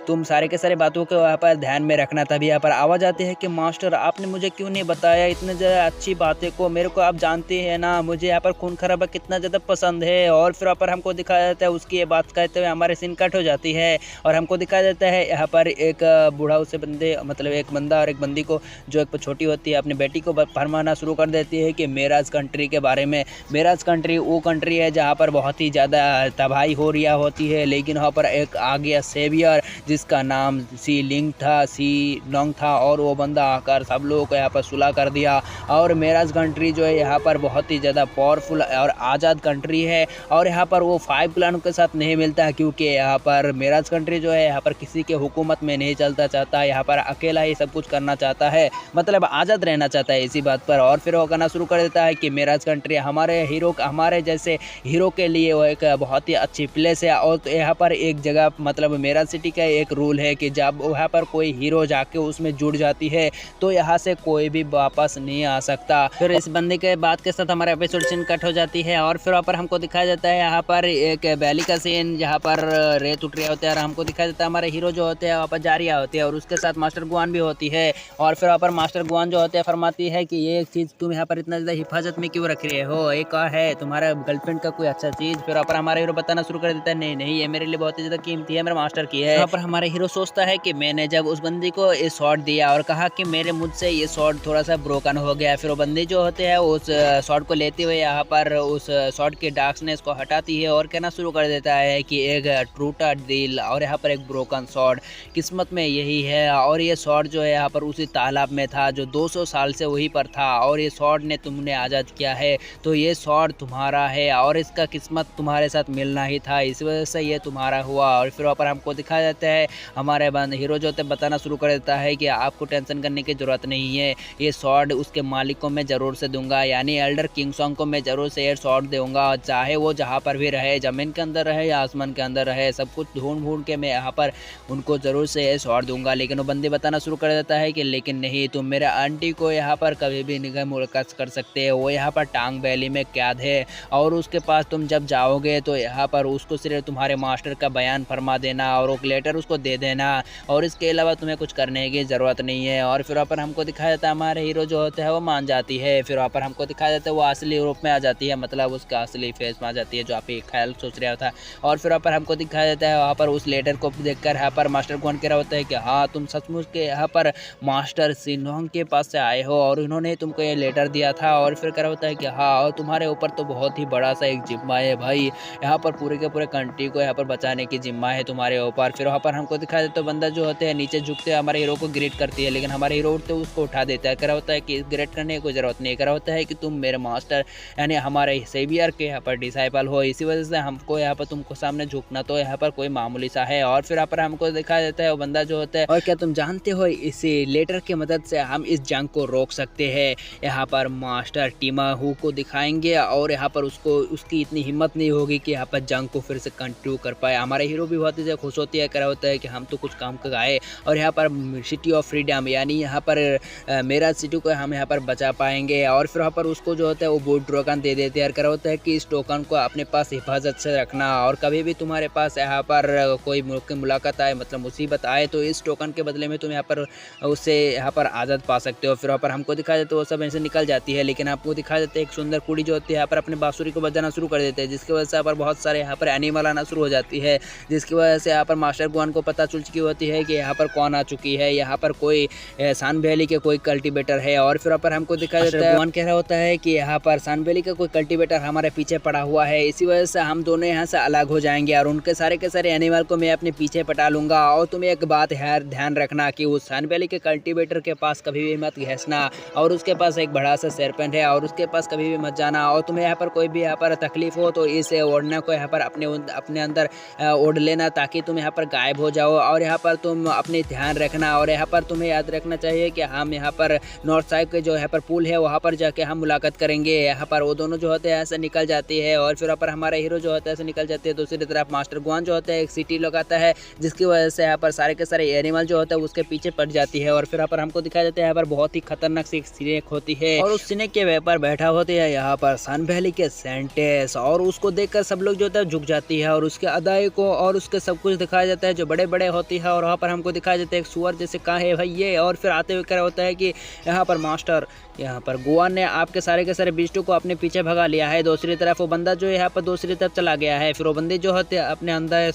तुम सारे के सारे बातों को यहाँ पर ध्यान में रखना। तभी यहाँ पर आवाज़ आती है कि मास्टर आपने मुझे क्यों नहीं बताया इतने ज़्यादा अच्छी बातें को, मेरे को आप जानते हैं ना मुझे यहाँ पर खून खराबा कितना ज़्यादा पसंद है। और फिर यहाँ पर हमको दिखाया जाता है उसकी ये बात कहते हुए हमारे सीन कट हो जाती है, और हमको दिखाया जाता है यहाँ पर एक बूढ़ा उसे बंदे मतलब एक बंदा और एक बंदी को जो एक छोटे छोटी होती है अपनी बेटी को फरमाना शुरू कर देती है कि मेराज कंट्री के बारे में। मेराज कंट्री वो कंट्री है जहाँ पर बहुत ही ज़्यादा तबाही हो रही होती है, लेकिन वहाँ पर एक आ गया सेवियर जिसका नाम सी लिंग था, सी लॉन्ग था, और वो बंदा आकर सब लोगों को यहाँ पर सुलह कर दिया। और मेराज कंट्री जो है यहाँ पर बहुत ही ज़्यादा पावरफुल और आज़ाद कंट्री है, और यहाँ पर वो 5 क्लानों के साथ नहीं मिलता है, क्योंकि यहाँ पर मेराज कंट्री जो है यहाँ पर किसी के हुकूमत में नहीं चलता चाहता, यहाँ पर अकेला ही सब कुछ करना चाहता है, मतलब आज़ाद रहना चाहता है इसी बात पर। और फिर वो कहना शुरू कर देता है कि मेराज कंट्री हमारे जैसे हीरो के लिए वो एक बहुत ही अच्छी प्लेस है। और तो यहाँ पर एक जगह मतलब मेराज सिटी का एक रूल है कि जब वहाँ पर कोई हीरो जाके उसमें जुड़ जाती है तो यहाँ से कोई भी वापस नहीं आ सकता। फिर इस बंदे के बात के साथ हमारा एपिसोड सीन कट हो जाती है, और फिर वहाँ पर हमको दिखाया जाता है यहाँ पर एक वैली का सीन जहाँ पर रेत उठ रहा होता है, और हमको दिखाया जाता है हमारे हीरो जो होते हैं वहाँ पर जा रहा होती है, और उसके साथ मास्टर गुआन भी होती है। और फिर वहाँ पर मास्टर गुआन जो होते हैं फरमाती है कि ये एक चीज़ तुम यहाँ पर इतना ज़्यादा हिफाजत में क्यों रख रहे हो, एक है तुम्हारा गर्लफ्रेंड का कोई अच्छा चीज़। फिर वहाँ पर हमारा हीरो बताना शुरू कर देता है नहीं नहीं ये मेरे लिए बहुत ही ज़्यादा कीमती है, मेरे मास्टर की है। यहाँ पर हमारे हीरो सोचता है कि मैंने जब उस बंदी को ये शॉट दिया और कहा कि मेरे मुझसे ये शॉट थोड़ा सा ब्रोकन हो गया, फिर वो बंदी जो होते हैं उस शॉट को लेते हुए यहाँ पर उस शॉट के डार्कनेस को हटाती है और कहना शुरू कर देता है कि एक टूटा दिल और यहाँ पर एक ब्रोकन शॉट, किस्मत में यही है। और ये शॉट जो है यहाँ पर उसी तालाब में था जो 200 साल से वहीं पर था, और ये शॉट ने तुमने आज़ाद किया है, तो ये शॉट तुम्हारा है और इसका किस्मत तुम्हारे साथ मिलना ही था, इस वजह से ये तुम्हारा हुआ। और फिर वहाँ पर हमको दिखाया जाता है हमारे बंद हीरो जो होते बताना शुरू कर देता है कि आपको टेंशन करने की ज़रूरत नहीं है, ये शॉट उसके मालिक को मैं ज़रूर से दूंगा, यानी एल्डर किंग सॉन्ग को मैं ज़रूर से ये शॉट दूंगा, चाहे वो जहाँ पर भी रहे, ज़मीन के अंदर रहे या आसमान के अंदर रहे, सब कुछ ढूंढ के मैं यहाँ पर उनको ज़रूर से ये शॉट दूंगा। लेकिन वो बंदी बताना शुरू कर देता है कि लेकिन नहीं, तुम मेरे आंटी को यहाँ पर कभी भी निगाह मुलाकात कर सकते हो, वो यहाँ पर टांग वैली में कैद है, और उसके पास तुम जब जाओगे तो यहाँ पर उसको सिर्फ तुम्हारे मास्टर का बयान फरमा देना और एक लेटर उसको दे देना, और इसके अलावा तुम्हें कुछ करने की ज़रूरत नहीं है। और फिर वहाँ पर हमको दिखाया जाता है हमारे हीरो जो होते हैं वो मान जाती है। फिर वहाँ पर हमको दिखाया जाता है वो असली रूप में आ जाती है, मतलब उसका असली फेस में आ जाती है जो आप ख्याल सोच रहा था। और फिर वहाँ पर हमको दिखाया जाता है वहाँ पर उस लेटर को देखकर यहाँ पर मास्टर गुआन कह रहा होता है कि हाँ तुम सचमुच के यहाँ पर मास्टर सिन्होंग के पास से आए हो और उन्होंने तुमको ये लेटर दिया था। और फिर कह रहा होता है कि हाँ, और तुम्हारे ऊपर तो बहुत ही बड़ा सा एक जिम्मा है भाई, यहाँ पर पूरे के पूरे कंट्री को यहाँ पर बचाने की जिम्मा है तुम्हारे ऊपर। फिर वहाँ पर हमको दिखाया जाता है बंदा जो होते हैं नीचे झुकते हमारे हीरो को ग्रेट करती है, लेकिन हमारे हीरो उठते उसको उठा देता है, कह रहा होता है कि ग्रेट करने की कोई ज़रूरत नहीं, कह रहा होता है कि तुम मेरे मास्टर यानी हमारे सेवियर के यहाँ पर डिसाइपल हो, इसी वजह से हमको यहाँ पर तुमको सामने झुकना तो यहाँ पर कोई मामूली सा है। और फिर यहाँ पर हमको दिखाया जाता है वो बंदा जो होता है, और क्या तुम जानते हो इसी लेटर की मदद से हम इस जंग को रोक सकते हैं। यहाँ पर मास्टर टीमा हु को दिखाएंगे और यहाँ पर उसकी इतनी हिम्मत नहीं होगी कि यहाँ पर जंग को फिर से कंटिन्यू कर पाए। हमारे हीरो भी बहुत ही ज़्यादा खुश होती है, कह रहा होता है कि हम तो कुछ काम कर आए और यहाँ पर सिटी ऑफ फ्रीडम यानी यहाँ पर मेरा सिटी को हम यहाँ पर बचा पाएंगे। और फिर वहाँ पर उसको जो होता है वो बोर्ड टोकन दे देते हैं, कह रहा होता है कि इस टोकन को अपने पास हिफाजत से रखना, और कभी भी तुम्हारे पास यहाँ पर कोई मुलाकात आए मतलब मुसीबत आए तो इस टोकन के बदले में तुम यहाँ पर उससे यहाँ पर आज़ाद पा सकते हो। फिर वहाँ पर हमको दिखाया जाता है वो सब ऐसे निकल जाती है, लेकिन आपको दिखाया जाता है एक सुंदर कुड़ी जो होती है यहाँ पर अपने बांसुरी को बजाना शुरू कर देते हैं, जिसकी वजह से यहाँ पर बहुत सारे यहाँ पर एनिमल आना शुरू हो जाती है, जिसकी वजह से यहाँ पर मास्टर गुआन को पता चल चुकी होती है कि यहाँ पर कौन आ चुकी है, यहाँ पर कोई सान वैली के कोई कल्टीवेटर है। और फिर वहाँ पर हमको दिखाया जाता है गुआन कह रहा होता है कि यहाँ पर सान वैली का कोई कल्टीवेटर हमारे पीछे पड़ा हुआ है, इसी वजह से हम दोनों यहाँ से अलग हो जाएंगे और उनके सारे के सारे एनिमल को मैं अपने पीछे पटा लूंगा। और तुम्हें एक बात है ध्यान रखना कि उस सान वैली के कल्टीवेटर के पास कभी भी मत घिसना, और उसके पास एक बड़ा सा सरपेंट है और उसके पास कभी भी मत जाना, और तुम्हें यहाँ पर कोई भी यहाँ पर तकलीफ हो तो इस ओढ़ने को यहाँ पर अपने अंदर ओढ़ लेना ताकि तुम यहाँ पर गायब हो जाओ। और यहाँ पर तुम अपने ध्यान रखना, और यहाँ पर तुम्हें याद रखना चाहिए कि हम यहाँ पर नॉर्थ साइड के जो यहाँ पर पुल है वहाँ पर जाके हम मुलाकात करेंगे। यहाँ पर वो दोनों जो होते हैं ऐसे निकल जाती है, और फिर यहाँ पर हमारा हीरो जो होता है ऐसे निकल जाते हैं। दूसरी तरफ मास्टर गुआन जो होता है एक सिटी लगाता है, जिसकी वजह से यहाँ पर सारे के सारे एनिमल जो होता है उसके पीछे पड़ जाती है। और फिर यहाँ पर हमको दिखाया जाता है यहाँ पर बहुत ही खतरनाक सी स्नेक होती है, और उस स्नेक के व्यापार बैठा होते हैं यहाँ पर सन वैली के सेंटेस, और उसको देखकर सब लोग जो होता है झुक जाती है, और उसके अदाई को और उसके सब कुछ दिखाया जाता है जो बड़े बड़े होती है। और वहाँ पर हमको दिखाया जाता है एक सुअर जैसे कहाँ है भाई ये, और फिर आते हुए क्या होता है कि यहाँ पर मास्टर यहाँ पर गुआन ने आपके सारे के सारे बिस्टू को अपने पीछे भगा लिया है। दूसरी तरफ वो बंदा जो है यहाँ पर दूसरी तरफ चला गया है। फिर वो बंदे जो होते हैं अपने अंदर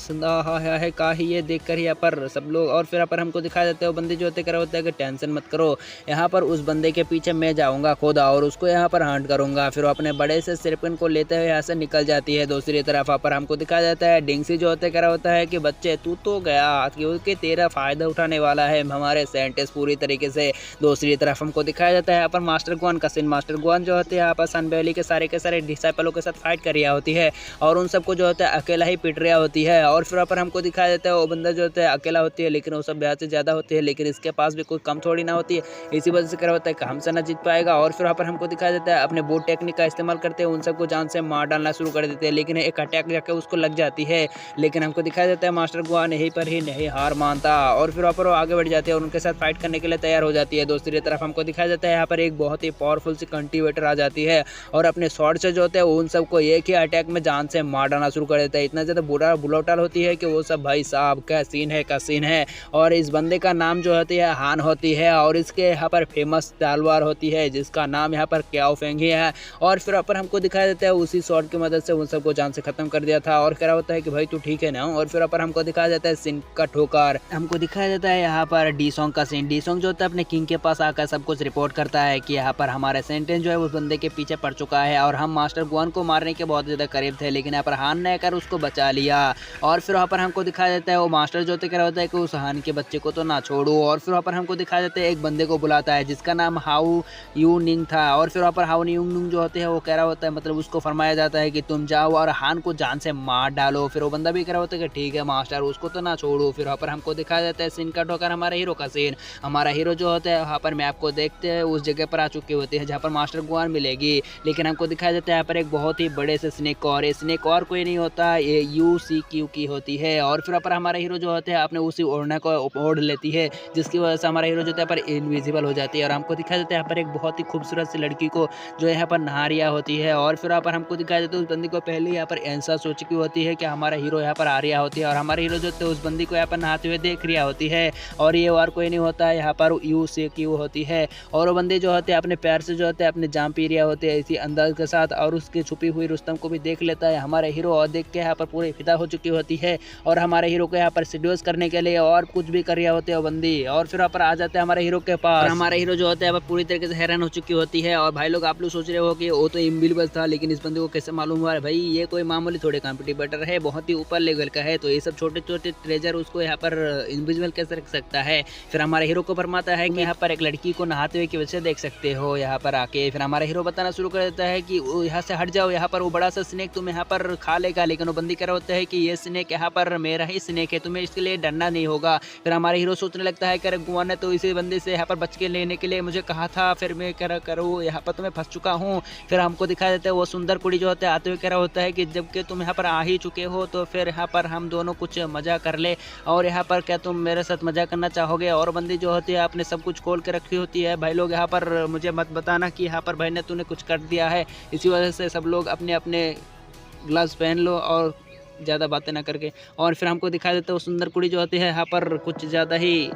है का ही ये देख कर यहाँ पर सब लोग, और फिर यहाँ पर हमको दिखा देते हैं वो बंदे जो होते कर होता है कि टेंशन मत करो, यहाँ पर उस बंदे के पीछे मैं जाऊँगा खुद और उसको यहाँ पर हंट करूँगा। फिर वो अपने बड़े से सिरपन को लेते हुए यहाँ से निकल जाती है। दूसरी तरफ यहाँ पर हमको दिखा जाता है डिंगसी जो होते कर होता है कि बच्चे तू तो गया क्योंकि तेरा फ़ायदा उठाने वाला है हमारे साइंटिस्ट पूरी तरीके से। दूसरी तरफ हमको दिखाया जाता है यहाँ पर मास्टर गुआन का सीन। मास्टर गुआन जो होते हैं यहाँ पर सन वैली के सारे डिसाइपलों के साथ फाइट कर रहा होती है और उन सबको जो होता है अकेला ही पिट रहा होती है। और फिर वहाँ पर हमको दिखाया जाता है वो बंदा जो होता है अकेला होती है, लेकिन वो सब ब्याज से ज़्यादा होती है, लेकिन इसके पास भी कोई कम थोड़ी ना होती है। इसी वजह से क्या होता है कि हमसे ना जीत पाएगा। और फिर वहाँ पर हमको दिखाया जाता है अपने बोट टेक्निक का इस्तेमाल करते हैं उन सबको जान से मार डालना शुरू कर देते हैं, लेकिन एक अटैक जाकर उसको लग जाती है। लेकिन हमको दिखाया जाता है मास्टर गुआन यहीं पर ही नहीं हार मानता और फिर वहाँ पर वो आगे बढ़ जाती है और उनके साथ फाइट करने के लिए तैयार हो जाती है। दूसरी तरफ हमको दिखाया जाता है यहाँ पर एक बहुत ही पावरफुल सी कल्टीवेटर आ जाती है और अपने शॉट से जो होते हैं उन सबको एक ही अटैक में जान से मार डालना शुरू कर देता है। इतना ज़्यादा बुरा बुलौटाल होती है कि वो सब भाई साहब क्या सीन है। और इस बंदे का नाम जो होती है हान होती है और इसके यहाँ पर फेमस तलवार होती है जिसका नाम यहाँ पर क्याओ फेंग ही है। और फिर यहाँ पर हमको दिखाया जाता है उसी शॉट की मदद से उन सबको जान से खत्म कर दिया था। और क्या होता है कि भाई तू ठीक है ना। और फिर यहाँ पर हमको दिखाया जाता है सिन का ठोकर। हमको दिखाया जाता है यहाँ पर डी सॉन्ग का सीन। डी सॉन्ग जो होता है अपने किंग के पास आकर सब कुछ रिपोर्ट करता है कि यहाँ पर हमारा सेंटेंस जो है उस बंदे के पीछे पड़ चुका है और हम मास्टर गुआन को मारने के बहुत ज़्यादा करीब थे, लेकिन यहाँ पर हान ने आकर उसको बचा लिया। और फिर वहाँ पर हमको दिखाया जाता है वो मास्टर जो क्या होता है कि उस हान के बच्चे को तो ना छोड़ो। और फिर वहाँ पर हमको दिखाया जाता है एक बंदे को बुलाता है जिसका नाम हाउ यू निंग था। और फिर वहाँ पर हाउ यू निंग जो होते हैं वो कह रहा होता है, मतलब उसको फरमाया जाता है कि तुम जाओ और हान को जान से मार डालो। फिर वो बंदा भी कह रहा होता है कि ठीक है मास्टर उसको तो ना छोड़ो। फिर वहाँ पर हमको दिखाया जाता है सीन का ठोकर हमारे हीरो का सीन। हमारा हीरो जो होता है वहाँ पर मैप को देखते हैं उस जगह पर आ चुके होते हैं जहाँ पर मास्टर गुआन मिलेगी, लेकिन हमको दिखाया जाता है यहाँ पर एक बहुत ही बड़े से स्नेक और ये स्नेक और कोई नहीं होता, ये UCQ की होती है। और फिर यहाँ पर हमारा हीरो जो होता है अपने उसी ओढ़ना को ओढ़ लेती है जिसकी वजह से हमारा हीरो जो है पर इनविजिबल हो जाती है। और हमको दिखाया जाता है यहाँ पर एक बहुत ही खूबसूरत सी लड़की को जो यहाँ पर नहा रिया होती है। और फिर यहाँ पर हमको दिखाया जाता है उस बंदी को पहले यहाँ पर एहसास हो चुकी होती है कि हमारा हीरो यहाँ पर आ रिया होती है और हमारा हीरो जो है उस बंदी को यहाँ पर नहाते हुए देख रिया होती है। और ये और कोई नहीं होता है यहाँ पर UCQ होती है। और वो बंदे जो होते हैं अपने पैर से जो होते हैं अपने जाम पी रिया होते हैं इसी अंदाज के साथ और उसकी छुपी हुई रुस्तम को भी देख लेता है हमारा हीरो और देख के यहाँ पर पूरी फिदा हो चुकी होती है और हमारे हीरो को यहाँ पर सीड्यूस करने के लिए और कुछ भी कर रहा होते हैं बंदी। और फिर यहाँ पर आ जाते हैं हमारे हीरो के पास। हमारा हीरो जो होता है पूरी तरीके से हैरान हो चुकी होती है। और भाई लोग आप लोग सोच रहे हो कि वो तो इनविजिबल था, लेकिन इस बंदे को कैसे मालूम हुआ? भाई ये कोई मामूली थोड़े कॉम्पिटिटर है, बहुत ही ऊपर लेवल का है, तो ये सब छोटे छोटे ट्रेजर उसको यहाँ पर इनविजिबल कैसे रख सकता है। फिर हमारे हीरो को फरमाता है कि यहाँ पर एक लड़की को नहाते हुए की वजह से देख सकते हो यहाँ पर आके। फिर हमारा हीरो बताना शुरू कर देता है कि यहाँ से हट जाओ, यहाँ पर वो बड़ा सा स्नेक तुम यहाँ पर खा लेगा। लेकिन वो बंदी कह रहा होता है कि ये स्नेक यहाँ पर मेरा ही स्नेक है, तुम्हें इसके लिए डरना नहीं होगा। फिर हमारे हीरो सोचने लगता है कि गुआन ने तो इसी बंदे से यहाँ पर बच के लेने के लिए मुझे कहा था, फिर मैं करूँ यहाँ पर तुम्हें फंस चुका हूँ। फिर हमको दिखाया देता है वो सुंदर कुड़ी जो होता है आते हुए कह रहा होता है कि जबकि तुम यहाँ पर आ ही चुके हो तो फिर यहाँ पर हम दोनों कुछ मजा कर ले, और यहाँ पर क्या तुम मेरे साथ मजा करना चाहोगे? और बंदी जो होती है आपने सब कुछ खोल के रखी होती है। भाई लोग यहाँ पर मुझे मत बताना कि यहाँ पर भाई ने तूने कुछ कर दिया है, इसी वजह से सब लोग अपने अपने ग्लव्स पहन लो और ज़्यादा बातें ना करके। और फिर हमको दिखा देता है वो सुंदर कुड़ी जो होती है यहाँ पर कुछ ज़्यादा ही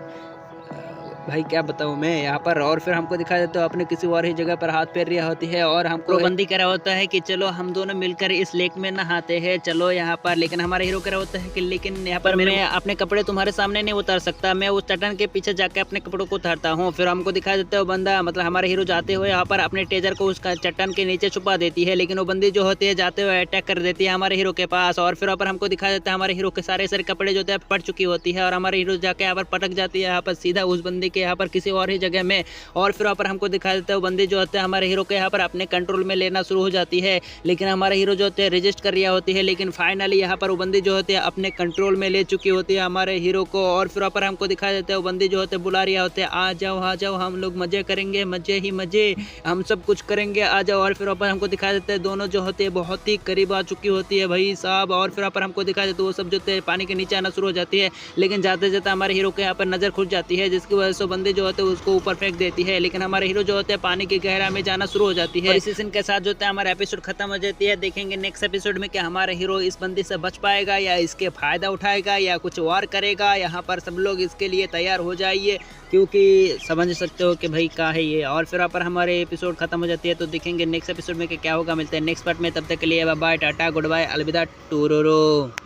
भाई क्या बताऊँ मैं यहाँ पर। और फिर हमको दिखा देता है अपने किसी और ही जगह पर हाथ पैर रिया होती है और हमको बंदी कह रहा होता है कि चलो हम दोनों मिलकर इस लेक में नहाते हैं, चलो यहाँ पर। लेकिन हमारा हीरो कह रहा होता है कि लेकिन यहाँ पर मैं अपने कपड़े तुम्हारे सामने नहीं उतार सकता, मैं उस चट्टान के पीछे जाकर अपने कपड़ों को उतारता हूँ। फिर हमको दिखा देता है वो बंदा, मतलब हमारे हीरो जाते हुए यहाँ पर अपने टेजर को उसका चट्टान के नीचे छुपा देती है, लेकिन वो बंदी जो होती है जाते हुए अटैक कर देती है हमारे हीरो के पास। और फिर यहाँ पर हमको दिखा देता है हमारे हीरो के सारे कपड़े जो है पड़ चुकी होती है और हमारे हीरो जाके यहाँ पर पटक जाती है यहाँ पर सीधा उस बंदी के यहाँ पर किसी और जगह में। और फिर वहाँ पर हमको दिखा देता है वो बंदी जो होते हैं हमारे हीरो के यहाँ पर अपने कंट्रोल में लेना शुरू हो जाती है, लेकिन हमारे हीरो जो होते हैं रेजिस्ट कर रही होती है, लेकिन फाइनली यहाँ पर वो बंदी जो होते हैं अपने कंट्रोल में ले चुकी होती है हमारे हीरो को। और फिर वहाँ पर हमको दिखा देता है वो बंदी जो होते हैं बुला रही होते हैं, आ जाओ हम लोग मजे करेंगे, मजे ही मजे, हम सब कुछ करेंगे, आ जाओ। और फिर वहाँ पर हमको दिखा देता है दोनों जो होते हैं बहुत ही करीब आ चुकी होती है भाई साहब। और फिर वहाँ पर हमको दिखा देता है वो सब जो होते हैं पानी के नीचे आना शुरू हो जाती है, लेकिन जाते जाते हमारे हीरो के यहाँ पर नजर खुल जाती है, जिसकी वजह से सौ बंदे जो होते हैं उसको ऊपर फेंक देती है, लेकिन हमारे हीरो जो होते हैं पानी की गहराई में जाना शुरू हो जाती है। इसी सीन के साथ जो है हमारा एपिसोड खत्म हो जाती है। देखेंगे नेक्स्ट एपिसोड में क्या हमारा हीरो इस बंदी से बच पाएगा या इसके फायदा उठाएगा या कुछ और करेगा। यहाँ पर सब लोग इसके लिए तैयार हो जाइए, क्योंकि समझ सकते हो कि भाई क्या है ये। और फिर पर हमारे एपिसोड खत्म हो जाती है। तो देखेंगे नेक्स्ट एपिसोड में क्या होगा। मिलते हैं नेक्स्ट पार्ट में, तब तक के लिए bye bye, tata, good bye, अलविदा, टूरोरो।